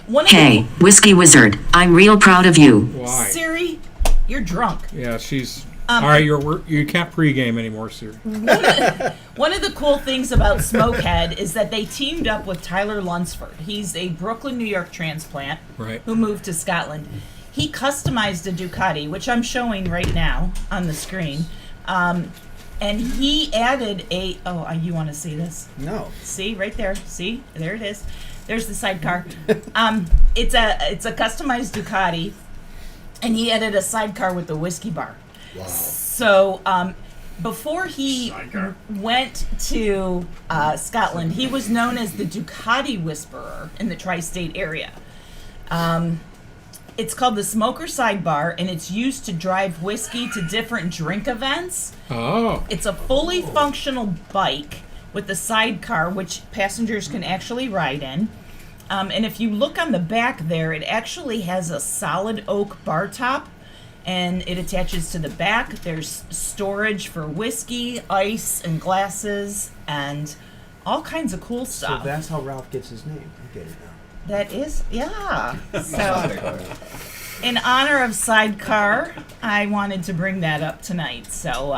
one of Hey, Whiskey Wizard, I'm real proud of you. Why? Siri, you're drunk. Yeah, she's all right. You can't pregame anymore, Siri. One of the cool things about Smokehead is that they teamed up with Tyler Lunsford. He's a Brooklyn, New York transplant Right. who moved to Scotland. He customized a Ducati, which I'm showing right now on the screen. And he added you want to see this? No. See, right there. See, there it is. There's the sidecar. It's a customized Ducati, and he added a sidecar with the whiskey bar. Wow. So before he went to Scotland, he was known as the Ducati Whisperer in the tri-state area. It's called the Smoker Sidebar, and it's used to drive whiskey to different drink events. Oh, It's a fully functional bike with a sidecar, which passengers can actually ride in. And if you look on the back there, it actually has a solid oak bar top, and it attaches to the back. There's storage for whiskey, ice, and glasses, and all kinds of cool So stuff. that's how Ralph gets his name. I get it now. That is, yeah. So, in honor of Sidecar, I wanted to bring that up tonight. So,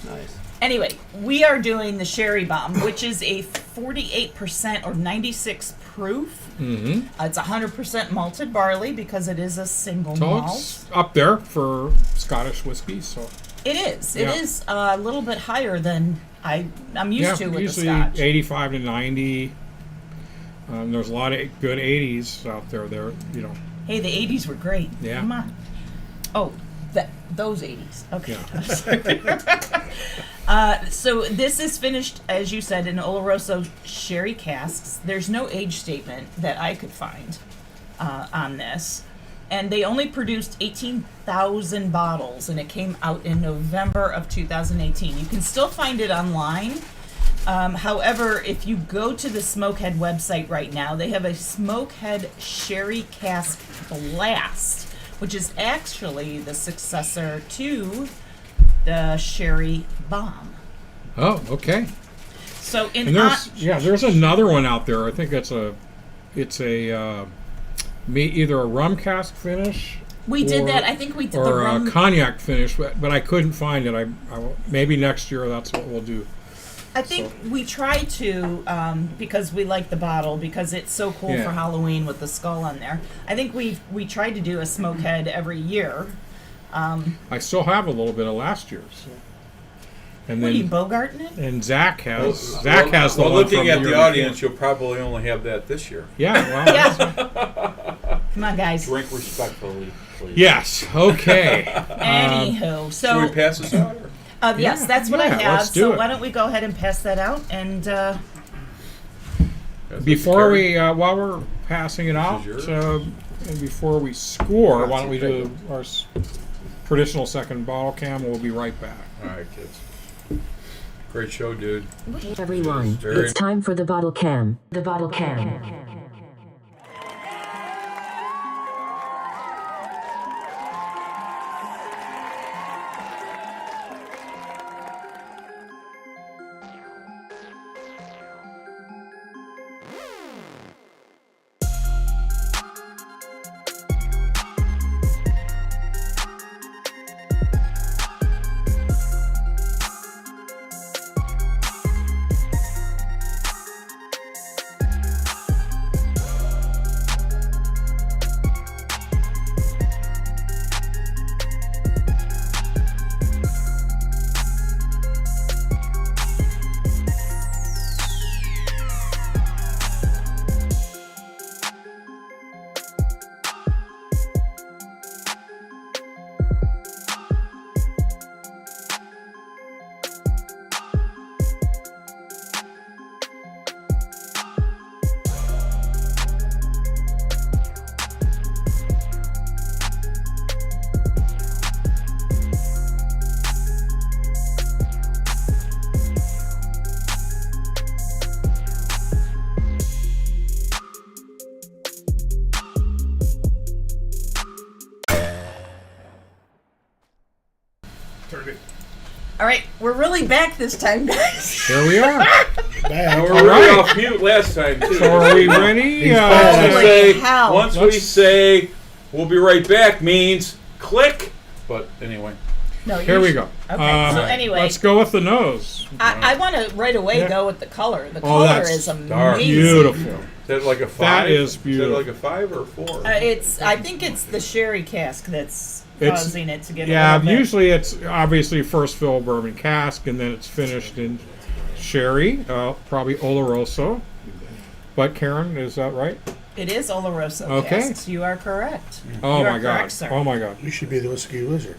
Nice. anyway, we are doing the Sherry Bomb, which is a 48% or 96 proof. mm-hmm. It's 100% malted barley because it is a single So malt. it's up there for Scottish whiskey. So It is. Yeah. It is a little bit higher than I'm used to with the usually Scotch. 85 to 90. There's a lot of good 80s out there. Hey, the 80s were great. Yeah. Come on. Oh, those 80s. Okay. So this is finished, as you said, in Oloroso sherry casks. There's no age statement that I could find on this. And they only produced 18,000 bottles, and it came out in November of 2018. You can still find it online. However, if you go to the Smokehead website right now, they have a Smokehead Sherry Cask Blast, which is actually the successor to the Sherry Bomb. Oh, okay. So And there's another one out there. I think it's a either a rum cask finish. we did that. I think we did the or rum. a cognac finish, but I couldn't find it. Maybe next year that's what we'll do. I think we try to, because we like the bottle, because it's so cool Yeah. for Halloween with the skull on there. I think we tried to do a Smokehead every year. I still have a little bit of last year's. And What are you, then Bogarting it? and Zach has the well, one looking from at year the audience, before. you'll probably only have that this year. Yeah, well, Yeah. Come on, guys. Drink respectfully, please. yes, okay. Anywho, Should so we pass this out? Or? yes, Yeah, that's what I yeah, have. let's do So it. why don't we go ahead and pass that out? And Before we, while we're passing it out, yours. and before we score, why don't we Grazie, do our traditional second bottle cam? We'll be right back. All right, kids. Great show, dude. Hey everyone, Very- it's time for the bottle cam. The bottle cam. All right, we're really back this time, guys. Here we are. Bad. We were All really right. off mute last time, too. So are we ready? bad. Once we Holy say, hell. once we Let's- say we'll be right back means click. But anyway, No, Here you we should- go. Okay, so anyway, Let's go with the nose. I want to right away Yeah. go with the color. The Oh, color that's is dark. amazing. Beautiful. is that like a 5? is beautiful. Is that like a 5 or a 4? I think it's the sherry cask that's It's- causing it to get Yeah, a little bit. usually it's obviously first fill bourbon cask, and then it's finished in sherry, probably Oloroso. But Karen, is that right? It is Oloroso Okay. casks. You are correct. Oh You my are God! correct, sir. Oh my God! You should be the whiskey wizard.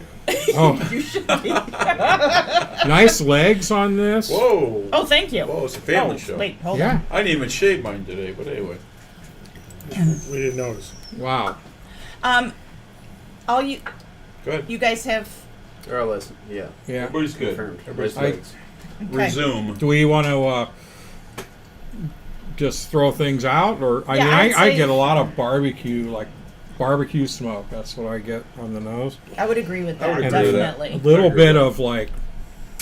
Oh, You should be. nice legs on this. Whoa. Oh, thank you. Whoa, it's a family Oh, show. Wait, hold Yeah. I didn't even shave mine today, but anyway. We didn't notice. Wow. on. All you Go ahead. guys have. Or less, yeah. Yeah. Everybody's good. Confirmed. Everybody's I- good. Okay. Resume. Do we want to just throw things out, or I Yeah, mean, I'd I say- get a lot of barbecue smoke. That's what I get on the nose. I would agree with I would that. agree with that. Definitely. A little I agree bit with of like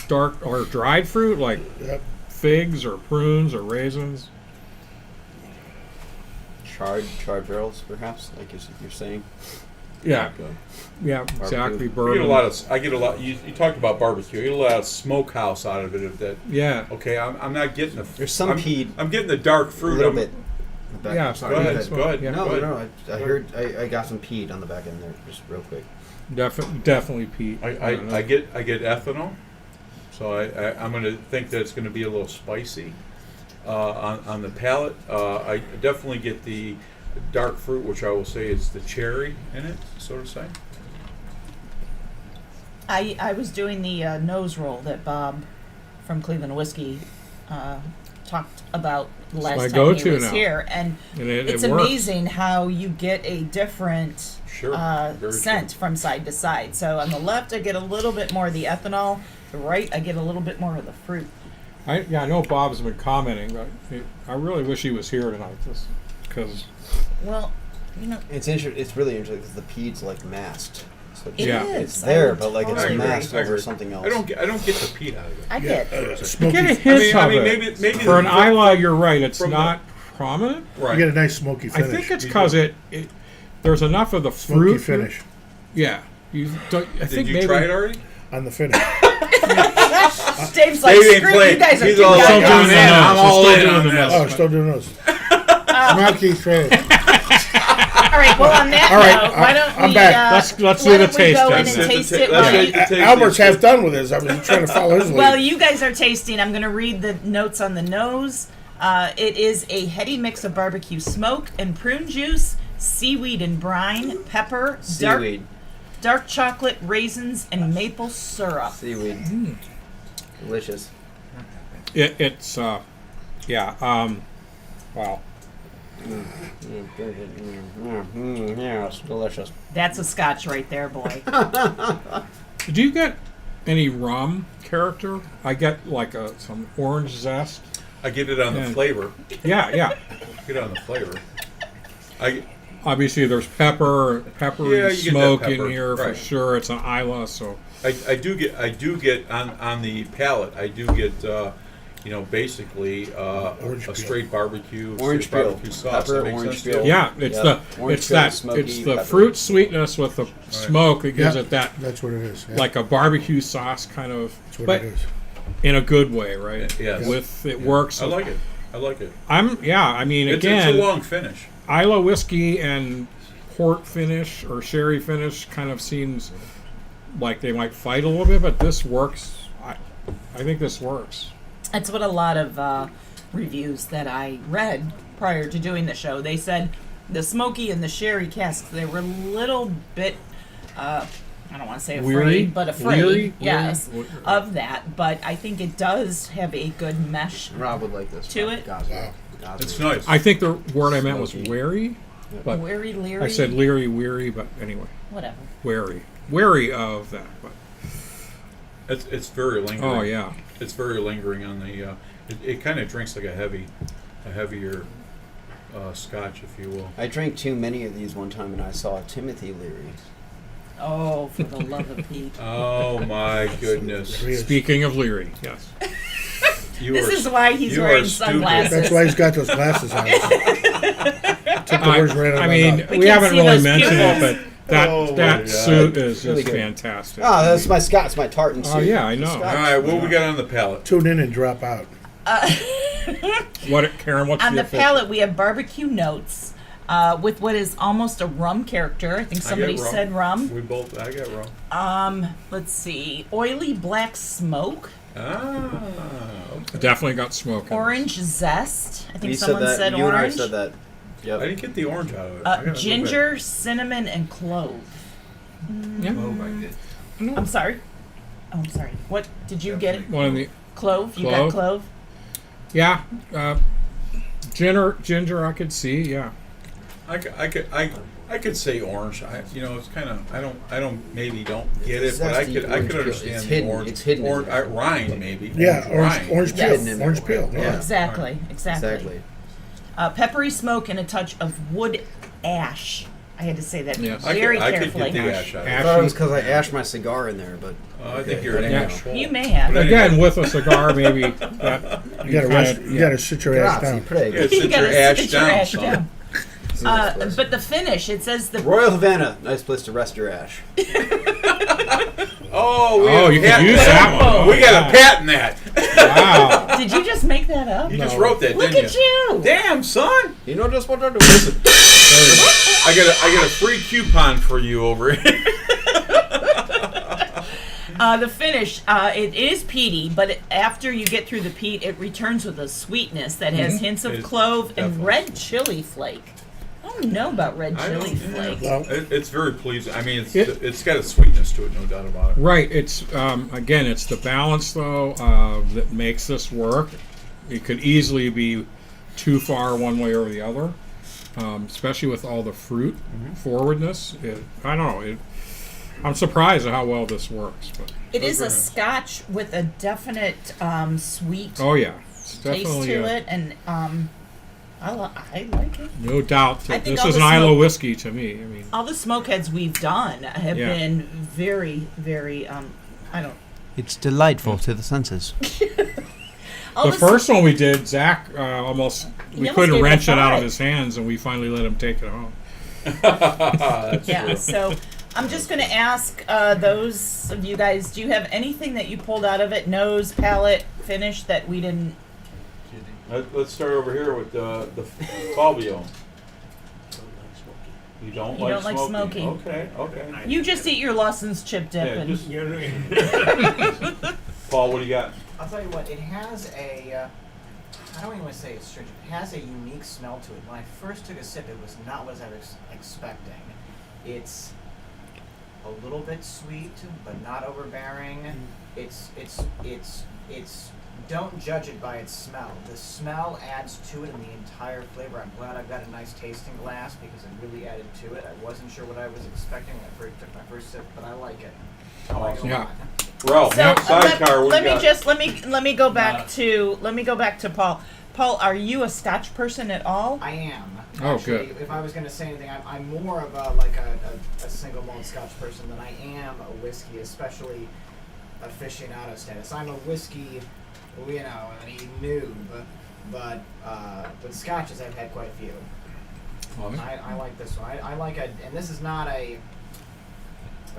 dark or dried fruit, like Yep. figs or prunes or raisins. Charred barrels, perhaps, like you're saying. Yeah, Like, yeah, exactly. I get Bourbon. a lot of. I get a lot. You talked about barbecue. I get a lot of smokehouse out of it. If that. Yeah, Okay, I'm not getting the. There's some I'm, peat. I'm getting the dark a fruit. little I'm- bit. Back, Yeah, I'm sorry, Go ahead. ahead. Go ahead. Yeah. No, go ahead. no, I heard. I got some peat on the back end there, just real quick. definitely peat. I get ethanol, so I'm going to think that it's going to be a little spicy on the palate. I definitely get the dark fruit, which I will say is the cherry in it, so to say. I was doing the nose roll that Bob from Cleveland Whiskey talked about the my last time he go-to was now. here, and And it it's works. amazing how you get a different Sure. Very scent true. from side to side. So on the left, I get a little bit more of the ethanol. The right, I get a little bit more of the fruit. I know Bob's been commenting, but I really wish he was here tonight, because Well, you know, It's It's really interesting because the peat's like masked. So it Yeah. is. it's I there, would but like it's I agree. masked I over agree. something else. I don't get the peat out of it. I get. Smoky. get a You hint I of mean, it. maybe For an the- Islay, you're right. It's from the- not prominent. Right. get a nice smoky I finish. think it's because it there's enough of the smoky fruit. finish Yeah. You don't, I Did think you maybe try it already? on the finish. Dave's like, Dave ain't screw playing. you guys are He's too all Still like, young. doing the man, nose. I'm We're all still in doing on the this. nose. Oh, still doing those. Smoky finish. All right. Well, on that All right, note, why don't I'm we? back. Let's why do the don't we go in taste and test. taste it? Let's while take you- the taste Albert's test. half done with his. I was trying to follow his lead. While you guys are tasting, I'm going to read the notes on the nose. It is a heady mix of barbecue smoke and prune juice, seaweed and brine, pepper, Seaweed. dark chocolate, raisins, and maple syrup. Seaweed. Delicious. It's yeah. Wow. Yeah, it's delicious. That's a Scotch right there, boy. Do you get any rum character? I get like some orange zest. I get it on the Yeah. flavor. Yeah, yeah. Get it on the flavor. I Obviously, there's peppery Yeah, you get that smoke pepper, in here for right. sure. It's an Islay, so I do get on the palate. I do get basically Orange a peel. straight barbecue, Orange straight peel. barbecue sauce. Pepper, That makes orange sense to peel. you? yeah. It's Yeah. the Orange it's peel, that smoky it's the pepper. fruit sweetness with the smoke that gives Yeah. it that That's what it is. Yeah. like a barbecue sauce kind of, That's what but it is. in a good way, right? Yes. With it works. I like it. I like it. I mean, It's again, a long finish. Islay whiskey and port finish or sherry finish kind of seems like they might fight a little bit, but this works. I think this works. That's what a lot of reviews that I read prior to doing the show, they said the smoky and the sherry casks, they were a little bit, I don't want to say afraid, Weary? but afraid, Weary? yes, Weary? of that. But I think it does have a good mesh. Rob would like this. To it? Gosling. Wow. It's nice. I think the word I meant was Smoky. wary, but Wary, leery, I said leery, weary, but anyway, whatever. wary of that. But It's very lingering. oh yeah, It's very lingering on the. It kind of drinks like a heavier Scotch, if you will. I drank too many of these one time, and I saw Timothy Leary. Oh, for the love of Pete. Oh my goodness. Speaking of Leary, yes. You This are is why he's you are wearing stupid. sunglasses. That's why he's got those glasses on. Took the words right out of I my mean, mouth. We we can't haven't see really those mentioned it, pupils. but that Oh my that God. suit is Really just good. fantastic. Ah, that's my Scott. It's my tartan suit. Oh, yeah, I know. Scotch. All right, what we got on the palate? Tune in and drop out. What, Karen? What's On the official? palate, we have barbecue notes with what is almost a rum character. I think somebody said rum. We both. I got rum. Let's see. Oily black smoke. Ah. Okay. Definitely got smoke. in Orange zest. I think You said someone that. said You and I orange. said that. I Yep. didn't get the orange out of it. I gotta go Ginger, cinnamon, and clove. this. Yeah. Oh my goodness. I'm sorry. Oh, I'm sorry. What did you get? One of the Clove. You got Clove. clove. yeah. Ginger, I could see. Yeah. I could say orange. It's kind of. I don't get it, but I Zesty could orange peel. understand It's the hidden. orange. It's hidden in Orange, there. rind maybe. Yeah, rind. orange peel. Yes. Orange peel. Yeah. Exactly. Exactly. Exactly. Peppery smoke and a touch of wood ash. I had to say that Yes. very I could carefully. get the ash out of I it. thought it was because I ashed my cigar in there, but I think you're an Yeah. asshole. You may have. But Again, with a cigar, maybe. That, You gotta sit your ass grazie, down. prego. Yeah, sit gotta your ash sit your down, ash son. down. It's a nice place. But the finish, it says the Royal Havana, nice place to rest your ash. Oh, you could use that one. We got a patent that. Wow. Did you just make that up? You just wrote that, Look didn't at you! Damn, son! You know just what I do. Listen. I got a free coupon for you over here. The finish, it is peaty, but after you get through the peat, it returns with a sweetness that has hints of It's clove and definitely- red chili flake. I don't know about red chili flake. Well, It's very pleasing. I mean, it's got a sweetness to it, no doubt about it. Right. It's again, it's the balance though that makes this work. It could easily be too far one way or the other, especially with all the fruit forwardness. I don't know. I'm surprised at how well this works. But It is a very nice. Scotch with a definite sweet oh yeah, it's taste definitely to it, and I like it. no doubt I that think this all is the an Islay smoke- whiskey to me. I mean, All the smokeheads we've done have Yeah. been very, very. I don't. It's delightful to the senses. All the first one we did, Zach we almost couldn't gave it a wrench it out of 5. his hands, and we finally let him take it home. That's Yeah, true. so I'm just going to ask those of you guys, do you have anything that you pulled out of it, nose, palate, finish, that we didn't? Let's start over here with the Fabio. You don't You don't like smoky. Okay. You just eat your Lawson's chip dip. Yeah, and just Paul, what do you got? I'll tell you what, it has a, I don't even want to say it's strange, it has a unique smell to it. When I first took a sip, it was not what I was expecting. It's a little bit sweet, but not overbearing. It's, don't judge it by its smell. The smell adds to it in the entire flavor. I'm glad I've got a nice tasting glass because it really added to it. I wasn't sure what I was expecting when I first took my first sip, but I like it. I like it a Yeah. lot. Ralph, So sidecar, what let do you me got? just let me go back to Paul. Paul, are you a Scotch person at all? I am. Oh, Actually, good. if I was going to say anything, I'm more of a single malt Scotch person than I am a whiskey, especially aficionado status. I'm a whiskey, a noob, but with Scotches I've had quite a few. I like this one. I like and this is not a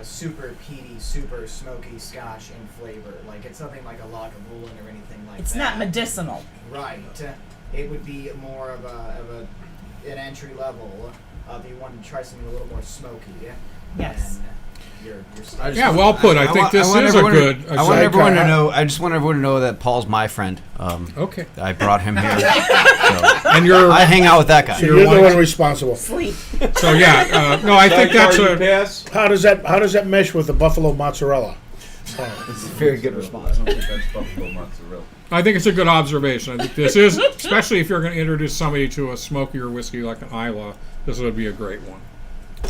super peaty, super smoky Scotch in flavor. Like it's nothing like a Lagavulin or anything like It's that. not medicinal. Right. It would be more of an entry level if you wanted to try something a little more smoky. Yes. Than your Yeah, well put. I think this is a good. I want everyone to know. I just want everyone to know that Paul's my friend. Okay. I brought him here. So And you're I hang out with that guy. So you're the one responsible. Sleep. so yeah. No, I think that's Sidecar, you a. pass? How does that mesh with the buffalo mozzarella? It's a very good response. I don't think that's buffalo mozzarella. I think it's a good observation. I think this is, especially if you're going to introduce somebody to a smokier whiskey like an Islay, this would be a great one.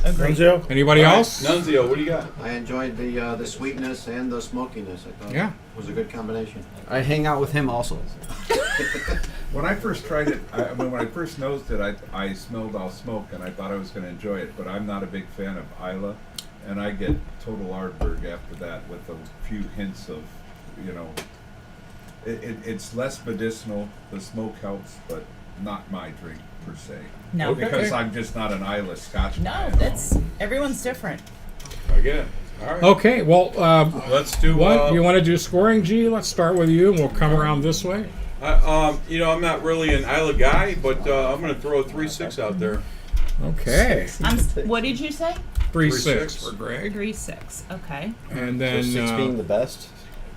Agreed. Nunzio? Anybody All right, else? Nunzio, what do you got? I enjoyed the sweetness and the smokiness. I thought Yeah. it was a good combination. I hang out with him also. When I first tried it, when I first nosed it, I smelled all smoke and I thought I was going to enjoy it, but I'm not a big fan of Islay. and I get total Ardbeg after that with a few hints of, it's less medicinal. The smoke helps, but not my drink per se. No. Because Okay. I'm just not an Islay Scotch guy. No, that's everyone's different. I get it. All right. Okay, well, Let's do. what you want to do scoring, G? Let's start with you, and we'll come around this way. I'm not really an Islay guy, but I'm going to throw a 3-6 out there. Okay, What did you say? 3-6 for Greg, 3-6. Okay. and So then 6 being the best.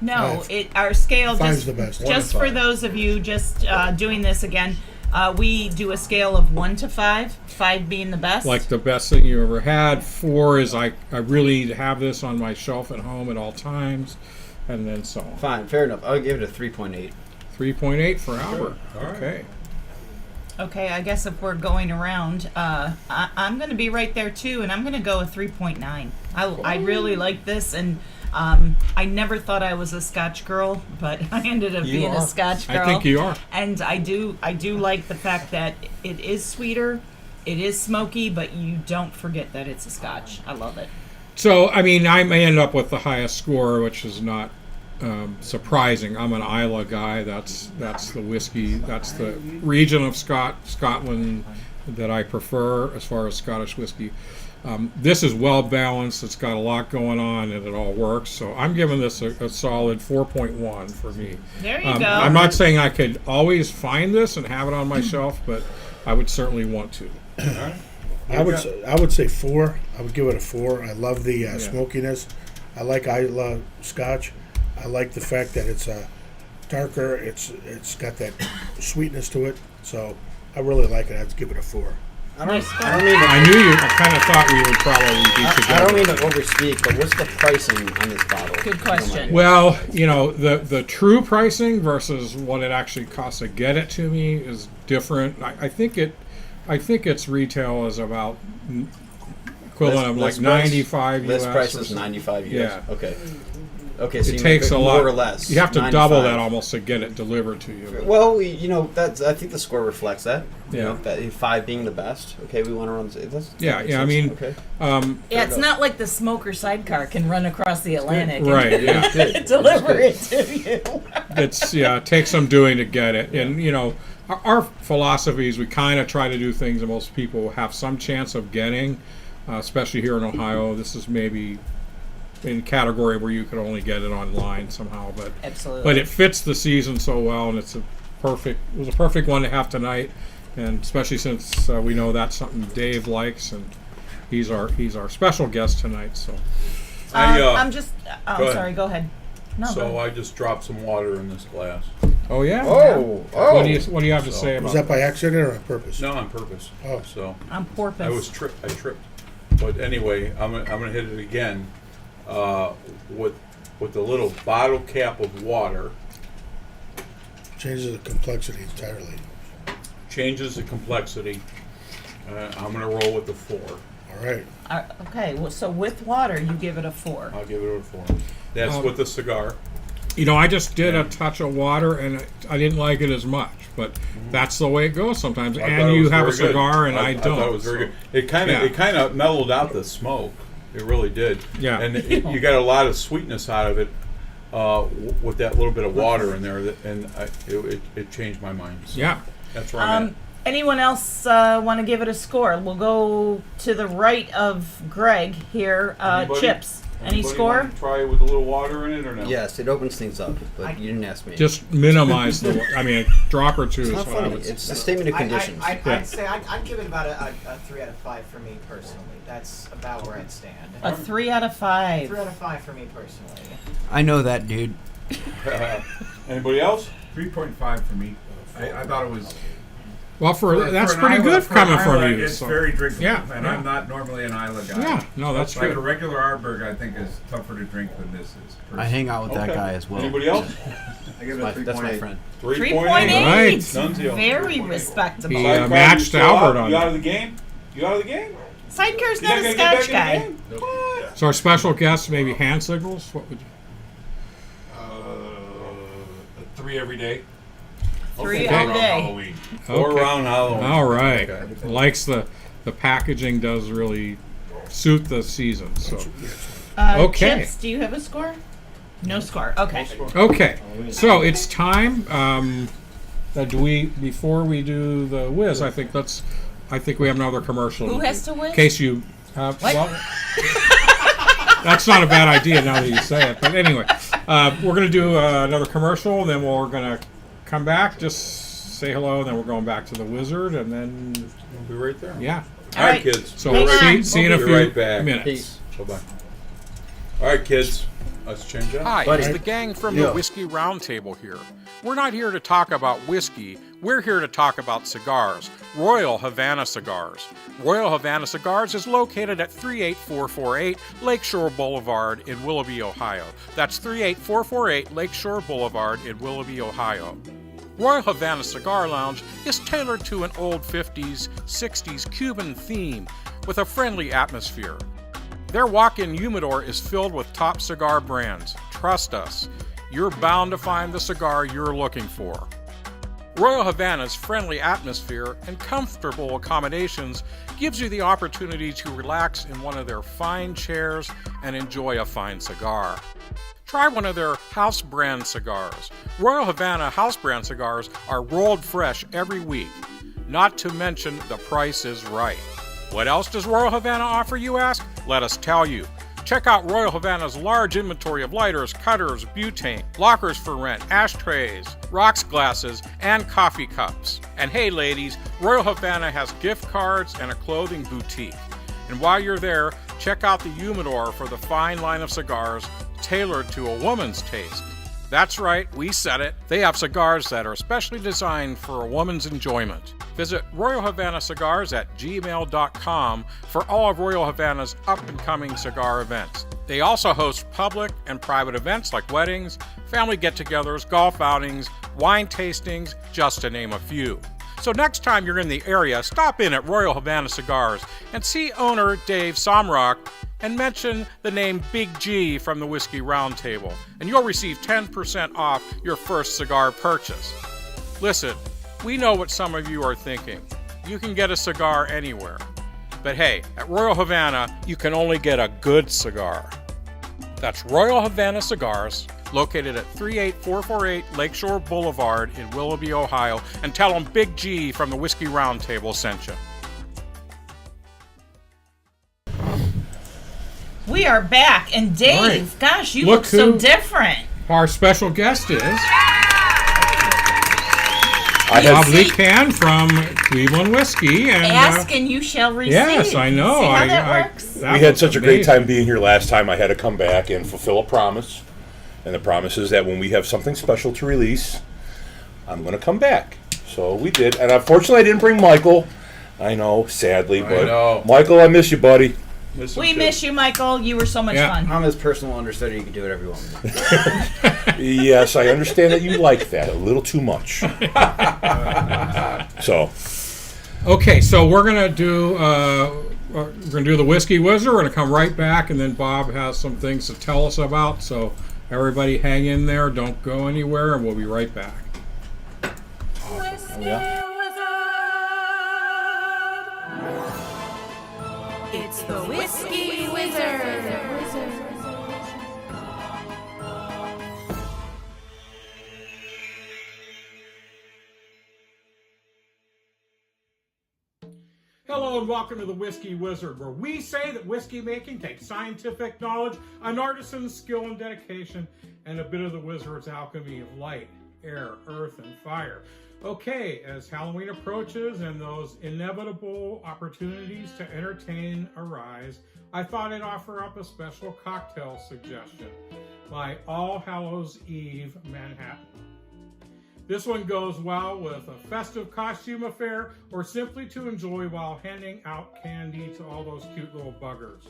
No, Five. our scale Five's just the best. just One for to five. those of you just doing this again. We do a scale of 1 to 5. 5 being the best. like the best thing you ever had. 4 is I really need to have this on my shelf at home at all times, and then so on. Fine, fair enough. I'll give it a 3.8. 3.8 for Albert. All right. Okay. Okay, I guess if we're going around, I'm going to be right there too, and I'm going to go a 3.9. I really like this, and I never thought I was a Scotch girl, but I ended up being a Scotch girl. I think you are. And I do like the fact that it is sweeter, it is smoky, but you don't forget that it's a Scotch. I love it. So, I mean, I may end up with the highest score, which is not surprising. I'm an Islay guy. That's the whiskey. That's the region of Scotland that I prefer as far as Scottish whiskey. This is well balanced. It's got a lot going on, and it all works. So I'm giving this a solid 4.1 for me. There you go. I'm not saying I could always find this and have it on my shelf, but I would certainly want to. I would say 4. I would give it a 4. I love the smokiness. I like Islay Scotch. I like the fact that it's darker. It's got that sweetness to it. So I really like it. I'd give it a 4. I don't mean to, I kind of thought we would probably be together. I don't mean to overspeak, but what's the pricing on this bottle? Good question. Well, the true pricing versus what it actually costs to get it to me is different. I think its retail is about equivalent of like List price? 95 US. List price or is something. 95 US. Yeah. Okay, so It you takes make a it lot. more or less. You have to 95. double that almost to get it delivered to you. Well, that's. I think the score reflects that. Yeah. That 5 being the best. Okay, we want to run. Yeah, I mean, okay. Yeah, it's not like the smoker sidecar can run across the Atlantic Right, yeah. and deliver it to you. It takes some doing to get it, and our philosophy is we kind of try to do things that most people have some chance of getting, especially here in Ohio. This is maybe in a category where you could only get it online somehow, but Absolutely. it fits the season so well, and it was a perfect one to have tonight, and especially since we know that's something Dave likes, and he's our special guest tonight. So I'm just. I'm ahead. sorry. Go ahead. No. go So ahead. I just dropped some water in this glass. oh yeah, Oh. what do you have to say Was about that by accident or on purpose? No, on purpose. Oh. So I'm porpoise. I tripped. But anyway, I'm gonna hit it again with a little bottle cap of water. Changes the complexity entirely. Changes the complexity. I'm gonna roll with the 4. All right. Okay. Well, so with water, you give it a 4. I'll give it a 4. That's with the cigar. I just did a touch of water, and I didn't like it as much, but that's the way it goes sometimes. I thought And it you was have a very good. cigar, and I don't. I thought it was very so. good. It kind of mellowed out the smoke. It really did. Yeah. And you got a lot of sweetness out of it with that little bit of water in there, it changed my mind. So Yeah. that's where I'm at. Anyone else want to give it a score? We'll go to the right of Greg here. Anybody? Chips. Any Anybody score? wanna try it with a little water in it or no? Yes, it opens things up, but you didn't ask me. Just minimize a drop or two it's is not what I funny. would say. It's the statement of conditions. I'd say I'd give it about a 3 out of 5 for me personally. That's about where I'd stand. A 3 out of 5. 3 out of 5 for me personally. I know that, dude. Anybody else? 3.5 for me. I thought it was. Well, that's an pretty Islay- good for coming an from Islay, you. It's so. very drinkable, Yeah, and yeah. I'm not normally an Islay guy. Yeah, no, that's like good. a regular Ardbeg, I think is tougher to drink than this is. I hang out with that Okay. guy as well. Anybody else? I give it a 3.8. That's my friend. 3.8. Right. Nunzio. Very respectable. He, Sidecar, matched you still Albert out? on You that. out of the game? You out of the game? Sidecar's You're not a gonna get Scotch back in guy. the game? What? So our special guest, maybe hand signals. What would you? 3 every day. 3 Okay. all day. Halloween. 4 Okay. round Halloween. All right. Okay. Likes the packaging does really suit the season. So okay. Chips, do you have a score? No score. Okay. Okay, so it's time. Before we do the whiz, I think we have another commercial. Who has to win? In case you have. Well, that's not a bad idea now that you say it. But anyway, we're going to do another commercial, and then we're going to come back, just say hello, and then we're going back to the wizard, and then We'll be right there. yeah. All right, kids. So Hang on. see you in a We'll few be right back. minutes. Peace. Bye-bye. All right, kids. Let's change up. Hi, Buddy. it's the gang from the Whiskey Roundtable here. We're not here to talk about whiskey. We're here to talk about cigars. Royal Havana Cigars. Royal Havana Cigars is located at 38448 Lakeshore Boulevard in Willoughby, Ohio. That's 38448 Lakeshore Boulevard in Willoughby, Ohio. Royal Havana Cigar Lounge is tailored to an old 50s, 60s Cuban theme with a friendly atmosphere. Their walk-in humidor is filled with top cigar brands. Trust us, you're bound to find the cigar you're looking for. Royal Havana's friendly atmosphere and comfortable accommodations gives you the opportunity to relax in one of their fine chairs and enjoy a fine cigar. Try one of their house brand cigars. Royal Havana house brand cigars are rolled fresh every week. Not to mention the price is right. What else does Royal Havana offer, you ask? Let us tell you. Check out Royal Havana's large inventory of lighters, cutters, butane, lockers for rent, ashtrays, rocks glasses, and coffee cups. And hey ladies, Royal Havana has gift cards and a clothing boutique. And while you're there, check out the humidor for the fine line of cigars tailored to a woman's taste. That's right, we said it. They have cigars that are specially designed for a woman's enjoyment. Visit Royal Havana Cigars at gmail.com for all of Royal Havana's up-and-coming cigar events. They also host public and private events like weddings, family get-togethers, golf outings, wine tastings, just to name a few. So next time you're in the area, stop in at Royal Havana Cigars and see owner Dave Somrock and mention the name Big G from the Whiskey Roundtable, and you'll receive 10% off your first cigar purchase. Listen, we know what some of you are thinking. You can get a cigar anywhere. But hey, at Royal Havana, you can only get a good cigar. That's Royal Havana Cigars, located at 38448 Lakeshore Boulevard in Willoughby, Ohio, and tell them Big G from the Whiskey Roundtable sent you. We are back, and Dave, Right. gosh, you Look look so who- different. Our special guest is I You had, see- Bob Can from Cleveland Whiskey. And, Ask and you shall receive. yes, I know. See how I- that I- works? that we had was such a great amazing. time being here last time. I had to come back and fulfill a promise. And the promise is that when we have something special to release, I'm going to come back. So we did. And unfortunately, I didn't bring Michael. I know, sadly. I But know. Michael, I miss you, buddy. We miss you, Michael. You were so much Yeah. fun. I'm his personal understudy. You can do whatever you want. Yes, I understand that you like that a little too much. So, Okay, so we're gonna do the Whiskey Wizard. We're gonna come right back, and then Bob has some things to tell us about. So everybody, hang in there. Don't go anywhere, and we'll be right back. It's the Whiskey Wizard. Hello and welcome to the Whiskey Wizard, where we say that whiskey making takes scientific knowledge, an artisan's skill and dedication, and a bit of the wizard's alchemy of light, air, earth, and fire. Okay, as Halloween approaches and those inevitable opportunities to entertain arise, I thought I'd offer up a special cocktail suggestion, my All Hallows Eve Manhattan. This one goes well with a festive costume affair or simply to enjoy while handing out candy to all those cute little buggers.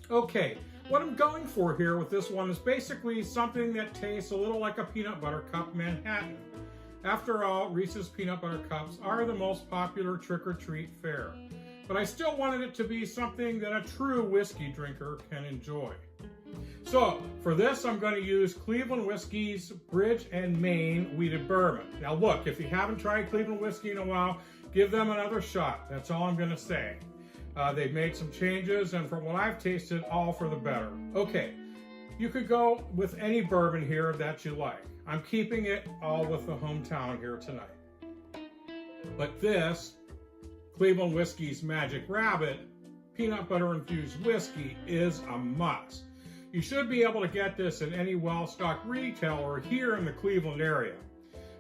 Okay, what I'm going for here with this one is basically something that tastes a little like a peanut butter cup Manhattan. After all, Reese's peanut butter cups are the most popular trick-or-treat fare. But I still wanted it to be something that a true whiskey drinker can enjoy. So, for this, I'm going to use Cleveland Whiskey's Bridge and Maine Wheated Bourbon. Now look, if you haven't tried Cleveland Whiskey in a while, give them another shot. That's all I'm going to say. They've made some changes, and from what I've tasted, all for the better. Okay, you could go with any bourbon here that you like. I'm keeping it all with the hometown here tonight. But this, Cleveland Whiskey's Magic Rabbit, peanut butter infused whiskey, is a must. You should be able to get this at any well-stocked retailer here in the Cleveland area.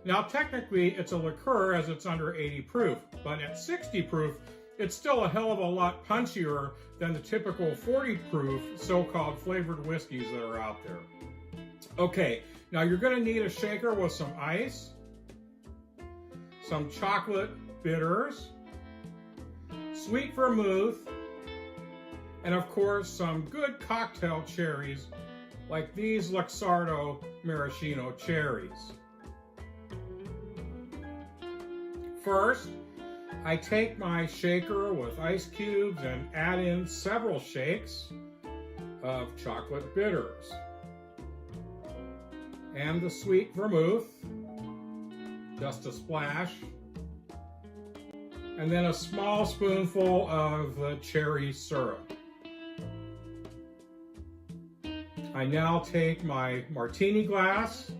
Now, technically, it's a liqueur as it's under 80 proof, but at 60 proof, it's still a hell of a lot punchier than the typical 40 proof so-called flavored whiskeys that are out there. Okay, now you're going to need a shaker with some ice, some chocolate bitters, sweet vermouth, and of course some good cocktail cherries like these Luxardo Maraschino cherries. First, I take my shaker with ice cubes and add in several shakes of chocolate bitters and the sweet vermouth, just a splash, and then a small spoonful of the cherry syrup. I now take my martini glass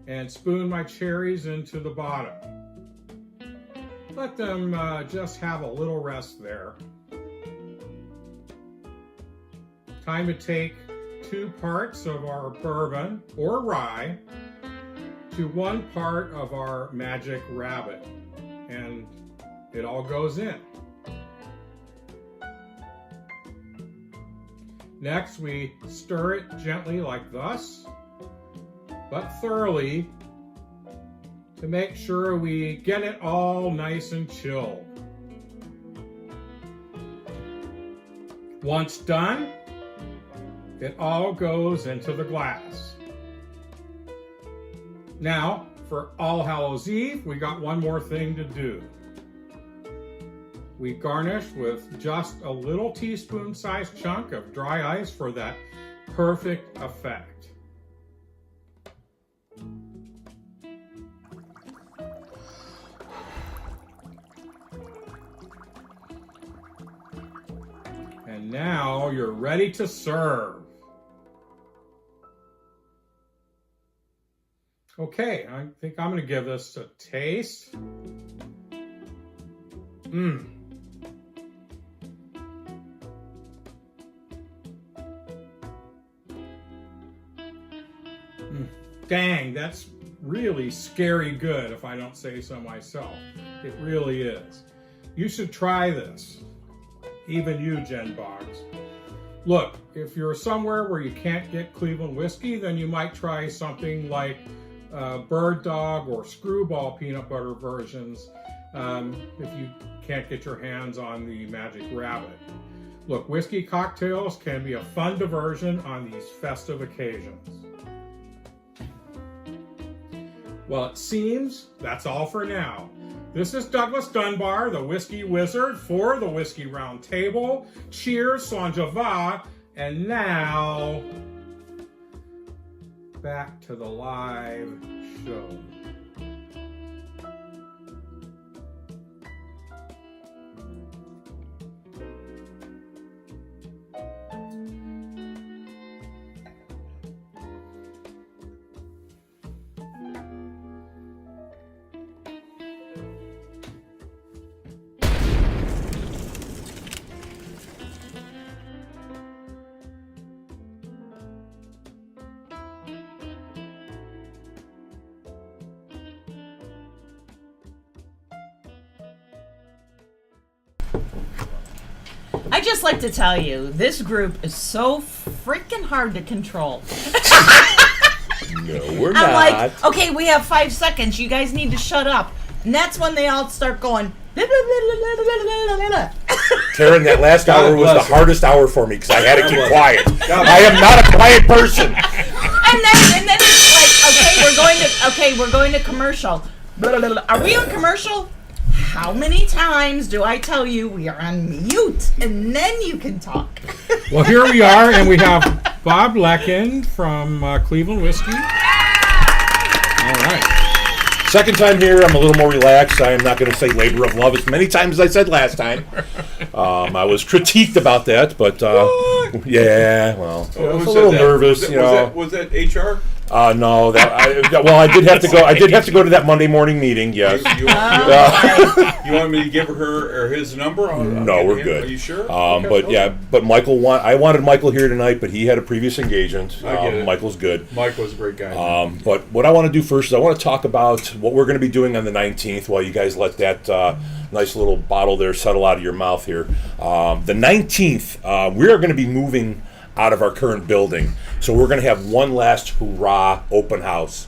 and spoon my cherries into the bottom. Let them just have a little rest there. Time to take 2 parts of our bourbon or rye to 1 part of our Magic Rabbit, and it all goes in. Next, we stir it gently like thus, but thoroughly, to make sure we get it all nice and chilled. Once done, it all goes into the glass. Now, for All Hallows Eve, we got one more thing to do. We garnish with just a little teaspoon-sized chunk of dry ice for that perfect effect. And now you're ready to serve. Okay, I think I'm going to give this a taste. Dang, that's really scary good if I don't say so myself. It really is. You should try this. Even you, Jen Boggs. Look, if you're somewhere where you can't get Cleveland whiskey, then you might try something like Bird Dog or Screwball peanut butter versions if you can't get your hands on the Magic Rabbit. Look, whiskey cocktails can be a fun diversion on these festive occasions. Well, it seems that's all for now. This is Douglas Dunbar, the Whiskey Wizard, for the Whiskey Round Table. Cheers, San Java, and now back to the live show. I just like to tell you, this group is so freaking hard to control. No, we're I'm not. like, okay, we have 5 seconds. You guys need to shut up. And that's when they all start going. Blah, blah, blah, blah, blah, blah, blah, blah. Karen, that last God hour was bless the you. hardest hour for me because I had to keep bless quiet. God I am not a quiet person. And then it's like, we're going to commercial. Blah, blah, blah, blah. Are we on commercial? How many times do I tell you we are on mute and then you can talk? Well, here we are, and we have Bob Lecken from Cleveland Whiskey. All right. Second time here, I'm a little more relaxed. I am not going to say labor of love as many times as I said last time. I was critiqued about that, but yeah, well, I was a little nervous. Was that HR? No, I did have to go. I did have to go to that Monday morning meeting. Yes. You want me to give her or his number? No, we're good. Are you sure? But Michael. I wanted Michael here tonight, but he had a previous engagement. I get it. Michael's good. Michael's a great guy. But what I want to do first is I want to talk about what we're going to be doing on the 19th while you guys let that nice little bottle there settle out of your mouth here. The 19th, we are going to be moving out of our current building. So we're going to have one last hurrah open house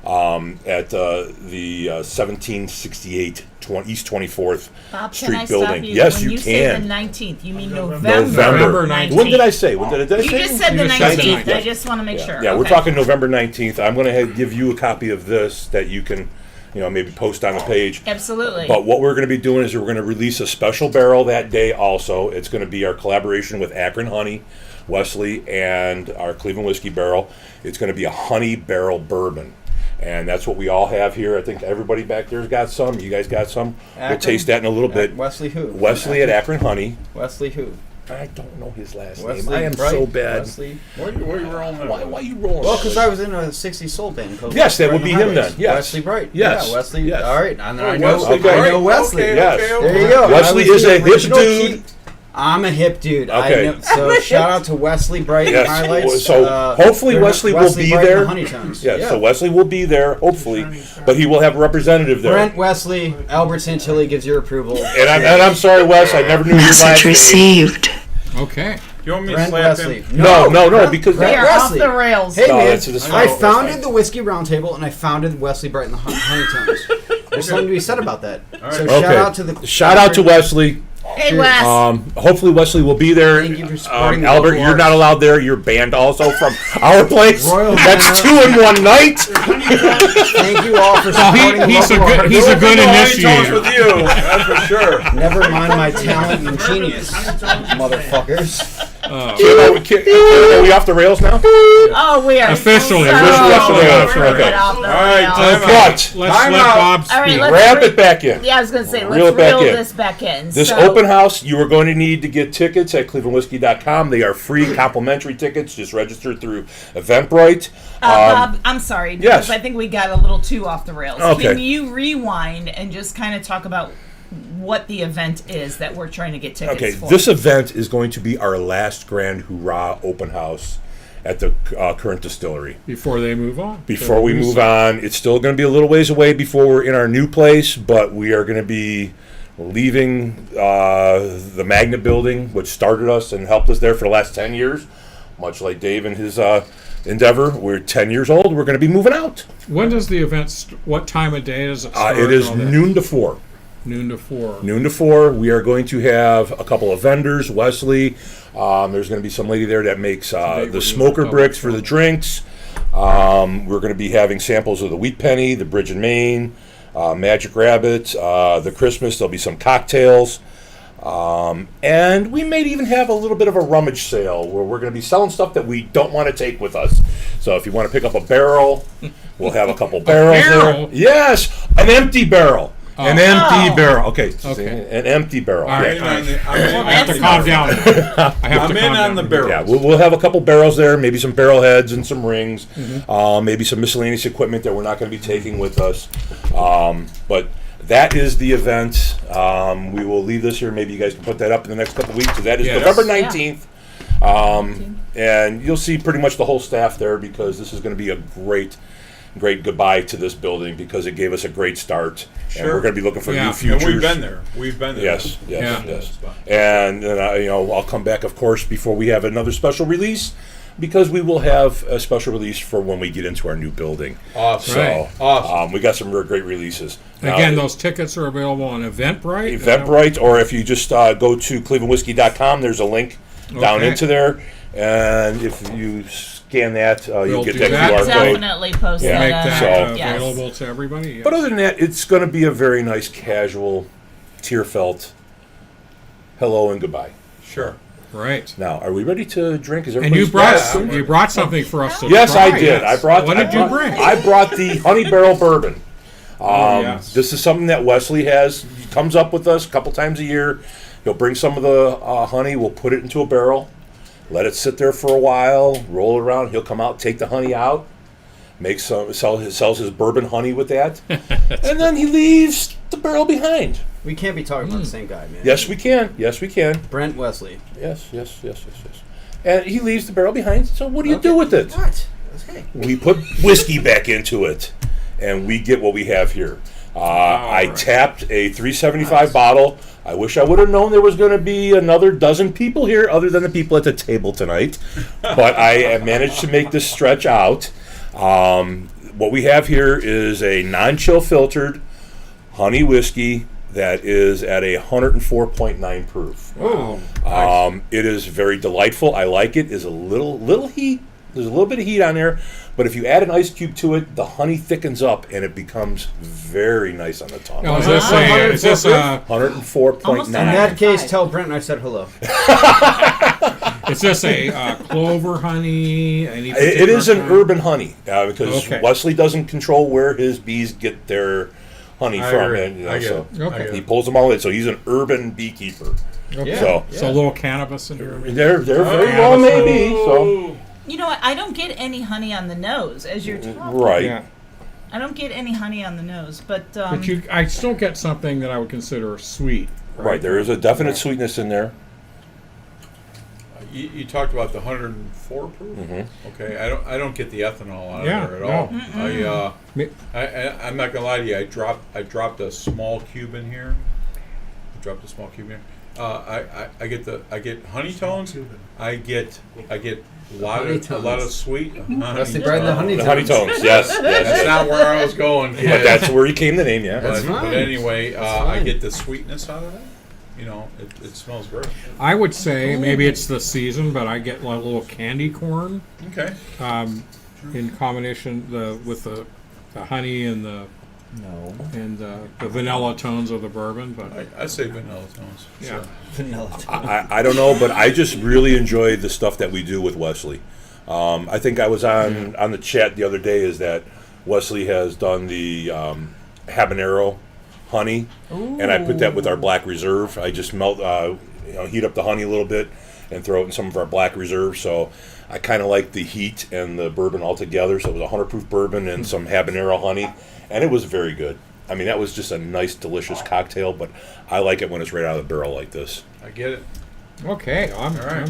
at the 1768 East 24th Bob, Street can I building. Stop you? Yes, when you you can. say the 19th, you mean November 19th. When did I say? When did I You say? just said the You just said 19th. the I just want to make sure. Yeah, we're Okay. talking November 19th. I'm going to give you a copy of this that you can, maybe post on the page. Absolutely. But what we're going to be doing is we're going to release a special barrel that day also. It's going to be our collaboration with Akron Honey, Wesley, and our Cleveland Whiskey Barrel. It's going to be a honey barrel bourbon. And that's what we all have here. I think everybody back there's got some. You guys got some. We'll Akron? taste that in a little bit. Wesley who? Wesley at Akron Honey. Wesley who? I don't know his last Wesley name. I am Bright. so bad. Wesley. Why are you rolling that? Why you rolling? Well, because I was in a 60s soul band called Yes, that would Bright be and him then. Highways. Yes. Wesley Bright. Yes. Yeah, Wesley. Yes. All right. I know Wesley I Bright. know Wesley. Okay, Yes. okay, There you okay. go. Wesley I was is the a hip original dude. I'm a hip dude. Okay. I know, so shout out to Wesley Bright and Yes. Highlights. So hopefully Wesley will be Bright and there. the Honeytones. Yeah, so Wesley will be there, hopefully, but he will have a representative there. Brent Wesley, Albert Santilli gives your approval. And I'm sorry, Wes, I never knew your last name. Okay. Do you want me to Brent slap Wesley. him? No, because We are off Wesley. the rails. Hey No, man, that's fine. I That's founded fine. the Whiskey Roundtable and I founded Wesley Bright and the Honeytones. There's something to be said about that. right. So Okay. shout out to Wesley. Hey, Wes. Hopefully Wesley will be there. Thank you for supporting the Albert, local you're not arts. allowed there. You're banned also from our place. Royal That's Vanilla. 2 in one night. Thank you all for Well, supporting he's a local good arts. he's a good Honeytones initiator. with you, that's for sure. Never mind my talent and genius, motherfuckers. Are we off the rails now? Oh, we are Officially. So Officially off the rails. we're Okay. off the All right, rails. time out. But Let's Time let out. Bob All right, speak. let's wrap it back in. Yeah, I was going to say, Reel let's it back reel in. this back in. This So- open house, you are going to need to get tickets at clevelandwhiskey.com. They are free, complimentary tickets. Just register through Eventbrite. Bob, I'm sorry, because yes. I think we got a little too off the rails. Okay. Can you rewind and just kind of talk about what the event is that we're trying to get tickets Okay, for? this event is going to be our last grand hurrah open house at the current distillery. Before they move on. Before we move on, it's still going to be a little ways away before we're in our new place, but we are going to be leaving the Magnet building, which started us and helped us there for the last 10 years. Much like Dave and his endeavor, we're 10 years old. We're going to be moving out. When does the event? What time of day does it start? It is and all that? noon to 4. Noon to 4. Noon to 4. We are going to have a couple of vendors. Wesley, there's going to be some lady there that makes the smoker bricks for the drinks. We're going to be having samples of the Wheat Penny, the Bridge and Main, Magic Rabbit, the Christmas. There'll be some cocktails. And we may even have a little bit of a rummage sale where we're going to be selling stuff that we don't want to take with us. So if you want to pick up a barrel, we'll have a couple barrels barrel? there. Yes, an empty barrel. An empty Oh. barrel. Okay. Okay. An empty barrel. All right. Yeah. I have to calm down. I have I'm to in calm on down. the barrel. Yeah, we'll have a couple barrels there, maybe some barrel heads and some rings, maybe some miscellaneous equipment that we're not going to be taking with us. But that is the event. We will leave this here. Maybe you guys can put that up in the next couple weeks. So that is Yes. November 19th. And you'll see pretty much the whole staff there because this is going to be a great goodbye to this building because it gave us a great start. And Sure. we're going to be looking for Yeah. new futures. And we've been there. We've been there. Yes. Yeah. And I'll come back, of course, before we have another special release, because we will have a special release for when we get into our new building. Awesome. So, Right. Awesome. we got some real great releases. Now, Again, those tickets are available on Eventbrite. Eventbrite, or if you just go to clevelandwhiskey.com, there's a link down Okay. into there, and if you scan that, you'll We'll get do that that. QR code. Definitely post Yeah. Make that. that So- Yes. available to everybody. Yes. But other than that, it's going to be a very nice, casual, tear-felt hello and goodbye. Sure. Right. Now, are we ready to drink? Is And everybody you brought something for us to Yes, try. I did. Yes. I brought. What did you bring? I brought the honey barrel bourbon. yes. This is something that Wesley has. He comes up with us a couple times a year. He'll bring some of the honey. We'll put it into a barrel, let it sit there for a while, roll it around. He'll come out, take the honey out, sells his bourbon honey with that, and then he leaves the barrel behind. We can't be talking about the same guy, man. Yes, we can. Yes, we can. Brent Wesley. Yes. And he leaves the barrel behind. So what do you do with it? What? Okay. We put whiskey back into it, and we get what we have here. I tapped a 375 bottle. I wish I would have known there was going to be another dozen people here other than the people at the table tonight. But I managed to make this stretch out. What we have here is a non-chill filtered honey whiskey that is at a 104.9 proof. Oh, nice. It is very delightful. I like it. Is a little heat. There's a little bit of heat on there, but if you add an ice cube to it, the honey thickens up and it becomes very nice on the tongue. Now, is this a 104.9? In that case, tell Brent I said hello. Is this a clover honey? It is an urban honey because Okay. Wesley doesn't control where his bees get their honey from, agree. and I get so it. I get he it. pulls them all in. So he's an urban beekeeper. Okay. So So a little cannabis in here. there very well may be. So You know what? I don't get any honey on the nose as you're talking. right. Yeah. I don't get any honey on the nose, but But I still get something that I would consider sweet. Right, there is a definite sweetness in there. You talked about the 104 proof. Okay, I don't get the ethanol out Yeah, of there at no. all. I'm not gonna lie to you. I dropped a small cube in here. I get honey tones. I get a lot of sweet. That's the bread and the honey The honey tones, yes. That's not where I was going. But that's where you came the name, yeah. But anyway, I get the sweetness out of it. You know, it smells great. I would say maybe it's the season, but I get like a little candy corn Okay. in combination with the honey and the vanilla tones of the bourbon. But I say vanilla tones. yeah, Sure. Vanilla. I don't know, but I just really enjoy the stuff that we do with Wesley. I think I was on the chat the other day is that Wesley has done the habanero honey, and I put that with our Black Reserve. I just heat up the honey a little bit and throw it in some of our Black Reserve. So I kind of like the heat and the bourbon all together. So it was a 100 proof bourbon and some habanero honey, and it was very good. I mean, that was just a nice, delicious cocktail, but I like it when it's right out of the barrel like this. I get it. okay. All right.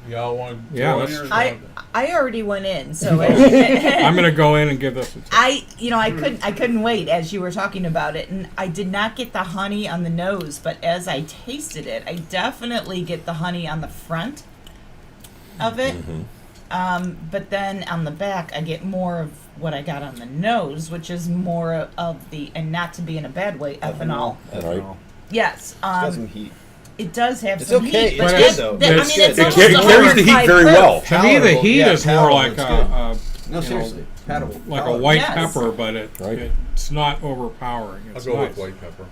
Y'all want to Yeah, go in let's- here? or I not? I already went in, so I'm gonna go in and give this a taste. I couldn't wait as you were talking about it, and I did not get the honey on the nose, but as I tasted it, I definitely get the honey on the front of it. But then on the back, I get more of what I got on the nose, which is more of the, and not to be in a bad way, ethanol. Right. Yes. It's got some heat. It does have It's some okay. heat, It's but good, that- though. that- I It's mean, it's good. almost It carries the heat 105 very proof. well. To me, the Palatable, heat yeah, is more palatable, like it's No, you seriously. Palatable. like a Palatable. white Yes. pepper, but Right. it's not overpowering. I'll It's go nice. with white pepper.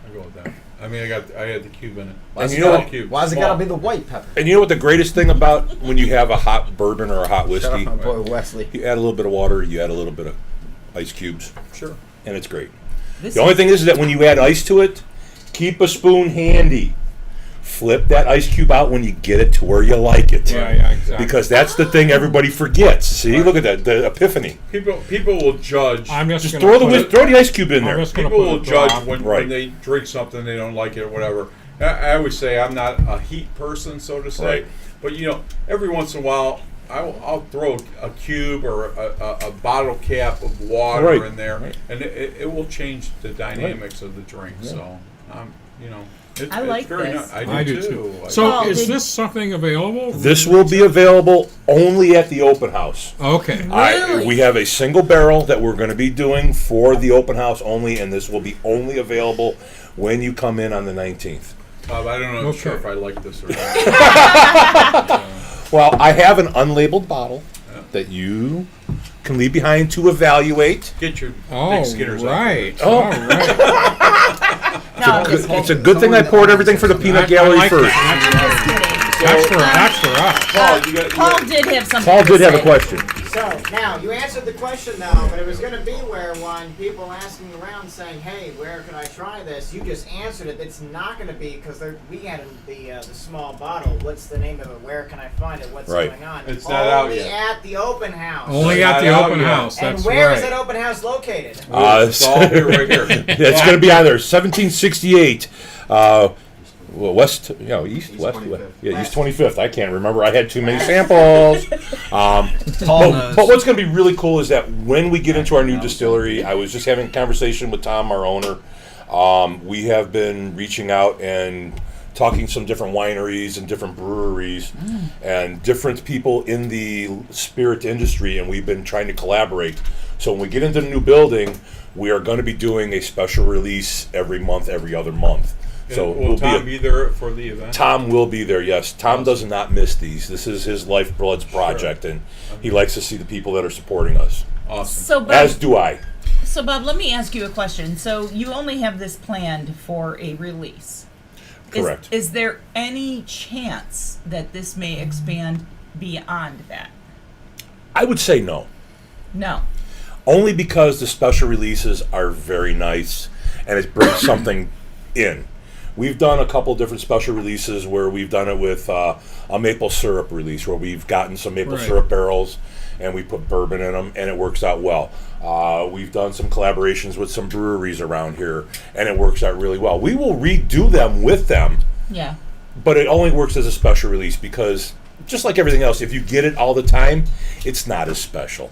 I'll go with that. I mean, I had the cube in it. Why's And it you know gotta- what- Cube. Why's it Small. gotta be the white pepper? And you know what the greatest thing about when you have a hot bourbon or a hot Shut whiskey? up, my boy Wesley. You add a little bit of water, you add a little bit of ice cubes, Sure. and it's great. This The only thing is that when you add ice to it, keep a spoon handy. Flip that ice cube out when you get it to where you like it. Yeah, exactly. Because that's the thing everybody forgets. See, look at that, the epiphany. People will judge. I'm just Just gonna throw put it- throw the ice cube in I'm there. just gonna People put will a judge drop. when Right. they drink something they don't like it or whatever. I always say I'm not a heat person, so to say. Right. But every once in a while, I'll throw a cube or a bottle cap of water Right. in there, Right. and it will change the dynamics of the drink. So, it's, I like it's very this. nice. I do too. I So Paul, is did- this something available? This will be available only at the open house. Okay. Really? We have a single barrel that we're going to be doing for the open house only, and this will be only available when you come in on the 19th. I don't know Okay. sure if I like this or not. Well, I have an unlabeled bottle that you can leave behind to evaluate. Get your Oh, big Skitters right. Oh. All right. No, just It's a good thing I poured everything for the peanut I gallery like first. that. I'm just kidding. That's for us. Paul, you got Paul did have something. Paul to did have a say. question. So now you answered the question though, but it was going to be where when people asking around saying, "Hey, where can I try this?" You just answered it. It's not going to be because we had the small bottle. What's the name of it? Where can I find it? What's going on? It's not out Only yet. at the open house. Only at the open house. And That's where right. is that open house located? It's all here, right here. It's going to be on there, 1768. West, east, west, 25th. yeah, East 25th. I can't remember. I had too many samples. But what's going to be really cool is that when we get into our new distillery, I was just having a conversation with Tom, our owner. We have been reaching out and talking some different wineries and different breweries and different people in the spirit industry, and we've been trying to collaborate. So when we get into the new building, we are going to be doing a special release every month, every other month. So will Tom be there for the event? Tom will be there, yes. Tom does not miss these. This is his lifeblood's project, and he likes to see the people that are supporting us. Awesome. So, Bob, As do I. So, Bob, let me ask you a question. So, you only have this planned for a release. Correct. Is there any chance that this may expand beyond that? I would say no. No. Only because the special releases are very nice, and it brings something in. We've done a couple different special releases where we've done it with a maple syrup release, where we've gotten some maple syrup barrels and we put bourbon in them, and it works out well. We've done some collaborations with some breweries around here, and it works out really well. We will redo them with them, Yeah. but it only works as a special release because, just like everything else, if you get it all the time, it's not as special.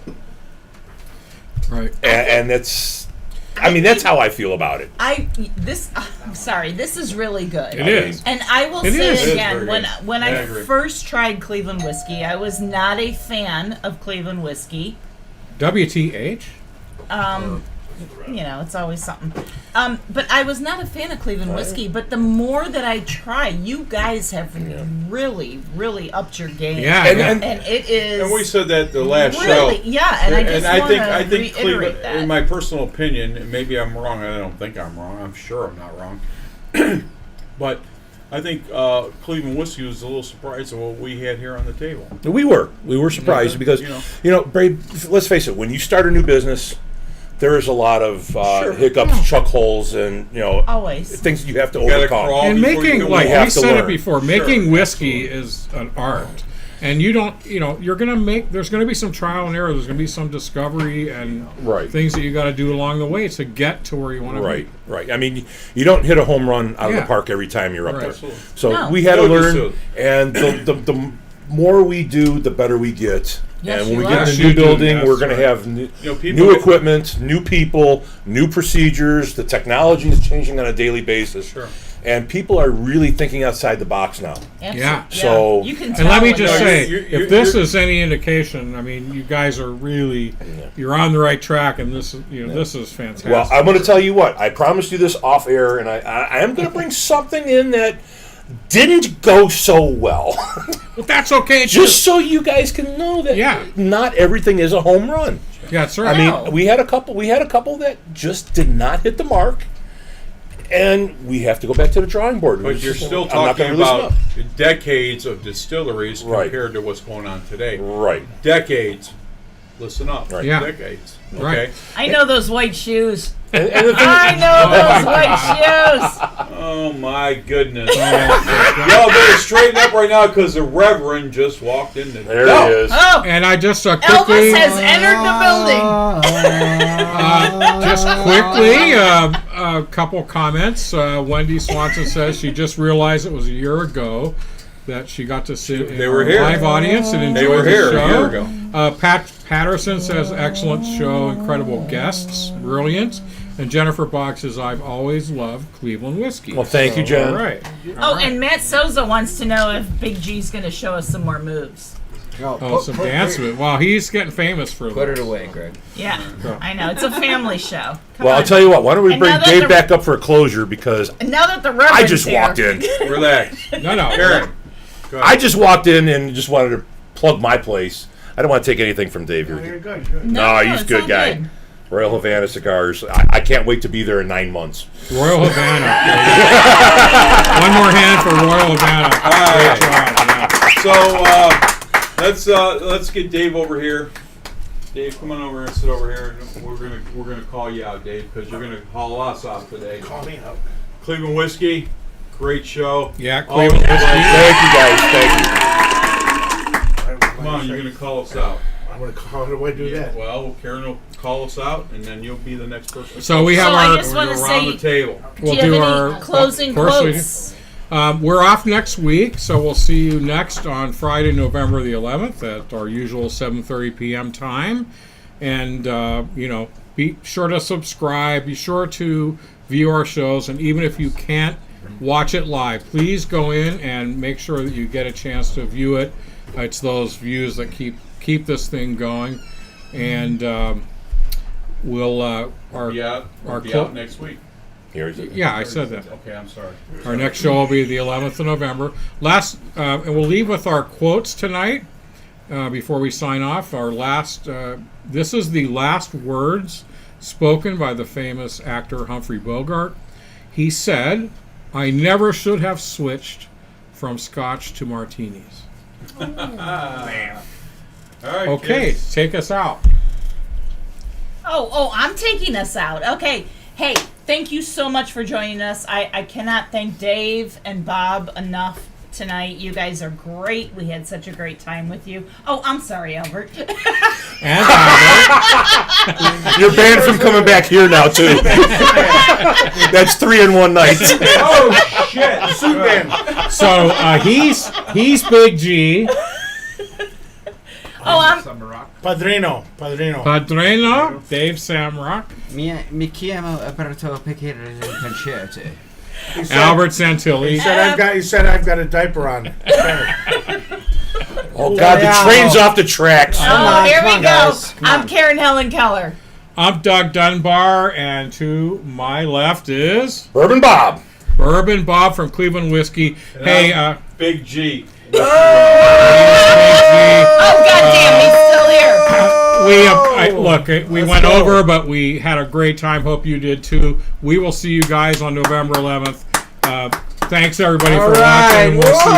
Right. And that's... that's how I feel about it. I'm sorry, this is really good. It is. And I will It say is. it again, It is when very good. when I I agree. first tried Cleveland whiskey, I was not a fan of Cleveland whiskey. WTH? It's always something. But I was not a fan of Cleveland whiskey. But the more that I try, you guys have really, really upped your game. Yeah, and it is. And we said that the last really, show. yeah. And I just want I to think reiterate Cleveland, that. in my personal opinion, and maybe I'm wrong. I don't think I'm wrong. I'm sure I'm not wrong. But I think Cleveland whiskey was a little surprised at what we had here on the table. We were surprised because, Brad, let's face it, when you start a new business, there is a lot of hiccups, chuck holes, and Always. things you have to gotta overcome. crawl And before you making, can like walk. we said it learn. before, making whiskey is an art. And you don't, you're going to there's going to be some trial and error. There's going to be some discovery and things that you got to do along the way to get to where you want to be. Right. I mean, you don't hit a home run out of the Yeah. park every time you're up there. Absolutely. So No. we had to No, learn, just and the more we do, the better we get. Yes, and when we you get are. in Yes, the new you do. building, Yes, we're going to right. have new people- equipment, new people, new procedures. The technology is changing on a daily basis. Sure. And people are really thinking outside the box now. Absolutely. So- you can And tell let me when just they're- say, if this is any indication, I mean, you guys are really, you're on the right track, and this is, this is fantastic. Well, I'm going to tell you what. I promised you this off air, and I am going to bring something in that didn't go so well. But that's okay. Just so you guys can know that not everything is a home run. Yeah, that's right. I mean, we had a couple that just did not hit the mark, and we have to go back to the drawing board. But you're still I'm not talking gonna release them about up. decades of distilleries Right. compared to what's going on today. Right. Decades. Listen up. Right. Yeah. Decades. Okay. Right. I know those white shoes. And the thing, I know those white shoes. Oh my goodness. Y'all better straighten up right now because the Reverend just walked in the there door. he is. Oh, And I just quickly, Elvis has entered the building. just quickly, a couple comments. Wendy Swanson says she just realized it was a year ago that she got to sit in They were a here. live audience and enjoy They were the here show. a year ago. Pat Patterson says excellent show, incredible guests, brilliant. And Jennifer Box says I've always loved Cleveland whiskey. Well, thank you, Jen. All right. Oh, and Matt Souza wants to know if Big G's going to show us some more moves. Oh, some dance with. Wow, he's getting famous for Put that. it away, Greg. Yeah, I know. It's a family show. Come Well, on. I'll tell you what. Why don't we And bring now that Dave the- back up for a closure because And now that the Reverend's I just here, walked in. Relax. No. Karen. Go ahead. I just walked in and just wanted to plug my place. I don't want to take anything from Dave here. You're good. You're good. No, he's it's a good all guy. good. Royal Havana Cigars. I can't wait to be there in 9 months. Royal Havana. One more hand for Royal Havana. All right. Great job. Yeah. So let's get Dave over here. Dave, come on over here and sit over here. And we're gonna call you out, Dave, because you're gonna haul us off today. Call me out. Cleveland Whiskey, great show. Yeah, Always Cleveland a Whiskey. pleasure. Thank you, guys. Thank you. Come on, you're gonna call us out. I'm gonna call. How do I do that? Well, Karen will call us out, and then you'll be the next person. So we have So I our. just We're want to around say, the table. We'll do you do have our any closing of course we do. quotes? We're off next week, so we'll see you next on Friday, November the 11th at our usual 7:30 p.m. time. And, be sure to subscribe. Be sure to view our shows. And even if you can't watch it live, please go in and make sure that you get a chance to view it. It's those views that keep this thing going. And we'll... We'll be out next week. Yeah, I said that. Okay, I'm sorry. Our next show will be the 11th of November. And we'll leave with our quotes tonight before we sign off. Our last, this is the last words spoken by the famous actor Humphrey Bogart. He said, "I never should have switched from Scotch to martinis." Man. All right, Okay, kids. take us out. Oh, I'm taking us out. Okay. Hey, thank you so much for joining us. I cannot thank Dave and Bob enough tonight. You guys are great. We had such a great time with you. Oh, I'm sorry, Albert. And Albert. You're banned from coming back here now, too. That's 3 in one night. Oh, shit. Superman. So he's Big G. I'm Padrino. Padrino, Dave Samrock. Mi chiamo Alberto Piquet. Albert Santilli. He said I've got a diaper on. Oh, God, the train's off the tracks. Oh, here we go. Guys. Come I'm on. Karen Helen Keller. I'm Doug Dunbar, and to my left is Bourbon Bob. Bourbon Bob from Cleveland Whiskey. Hey, Big G. Oh, goddamn, he's still here. we went over, but we had a great time. Hope you did too. We will see you guys on November 11th. Thanks everybody for watching. We'll see you.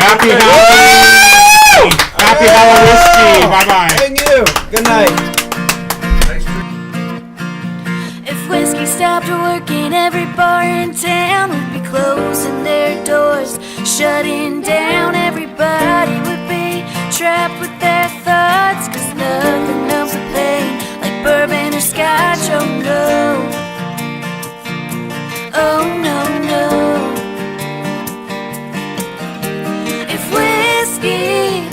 Happy Halloween! Happy Halloween! Bye bye. Thank you. Good night. If whiskey stopped working, every bar in town would be closing their doors, shutting down. Everybody would be trapped with their thoughts, 'cause nothing numbs the pain like bourbon or scotch. Oh no, oh no, no. If whiskey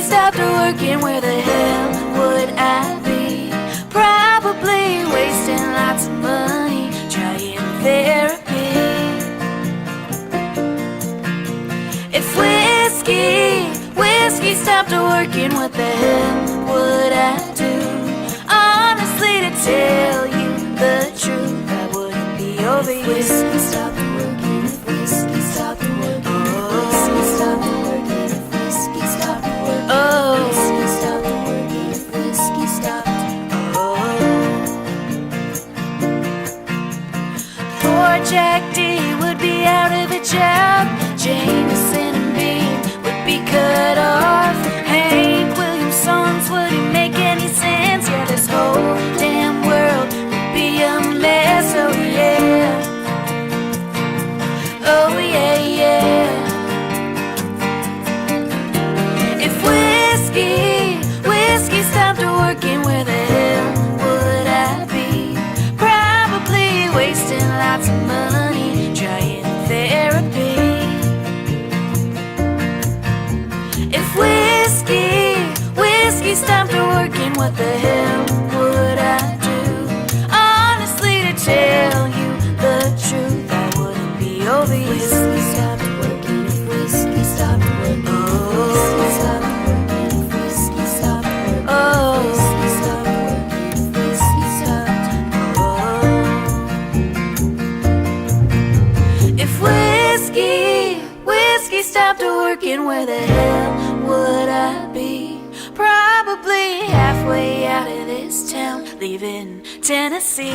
stopped working, where the hell would I be? Probably wasting lots of money trying therapy. If whiskey stopped working, what the hell would I do? Honestly, to tell you the truth, I wouldn't be over you. If whiskey stopped working, if whiskey stopped working, if whiskey stopped working, if whiskey stopped working, oh, whiskey stopped working, if whiskey stopped. Poor Jack D would be out of a job. Jameson and Bean would be cut off. Hank Williams songs wouldn't make any sense. Yeah, this whole damn world would be a mess. Oh yeah, oh yeah, yeah. If whiskey stopped working, where the hell would I be? Probably wasting lots of money trying therapy. If whiskey stopped working, what the hell would I do? Honestly, to tell you the truth, I wouldn't be over you. If whiskey stopped working, if whiskey stopped working, if whiskey stopped working, if whiskey stopped working, oh, whiskey stopped working, if whiskey stopped, oh. If whiskey stopped working, where the hell would I be? Probably halfway out of this town, leaving Tennessee.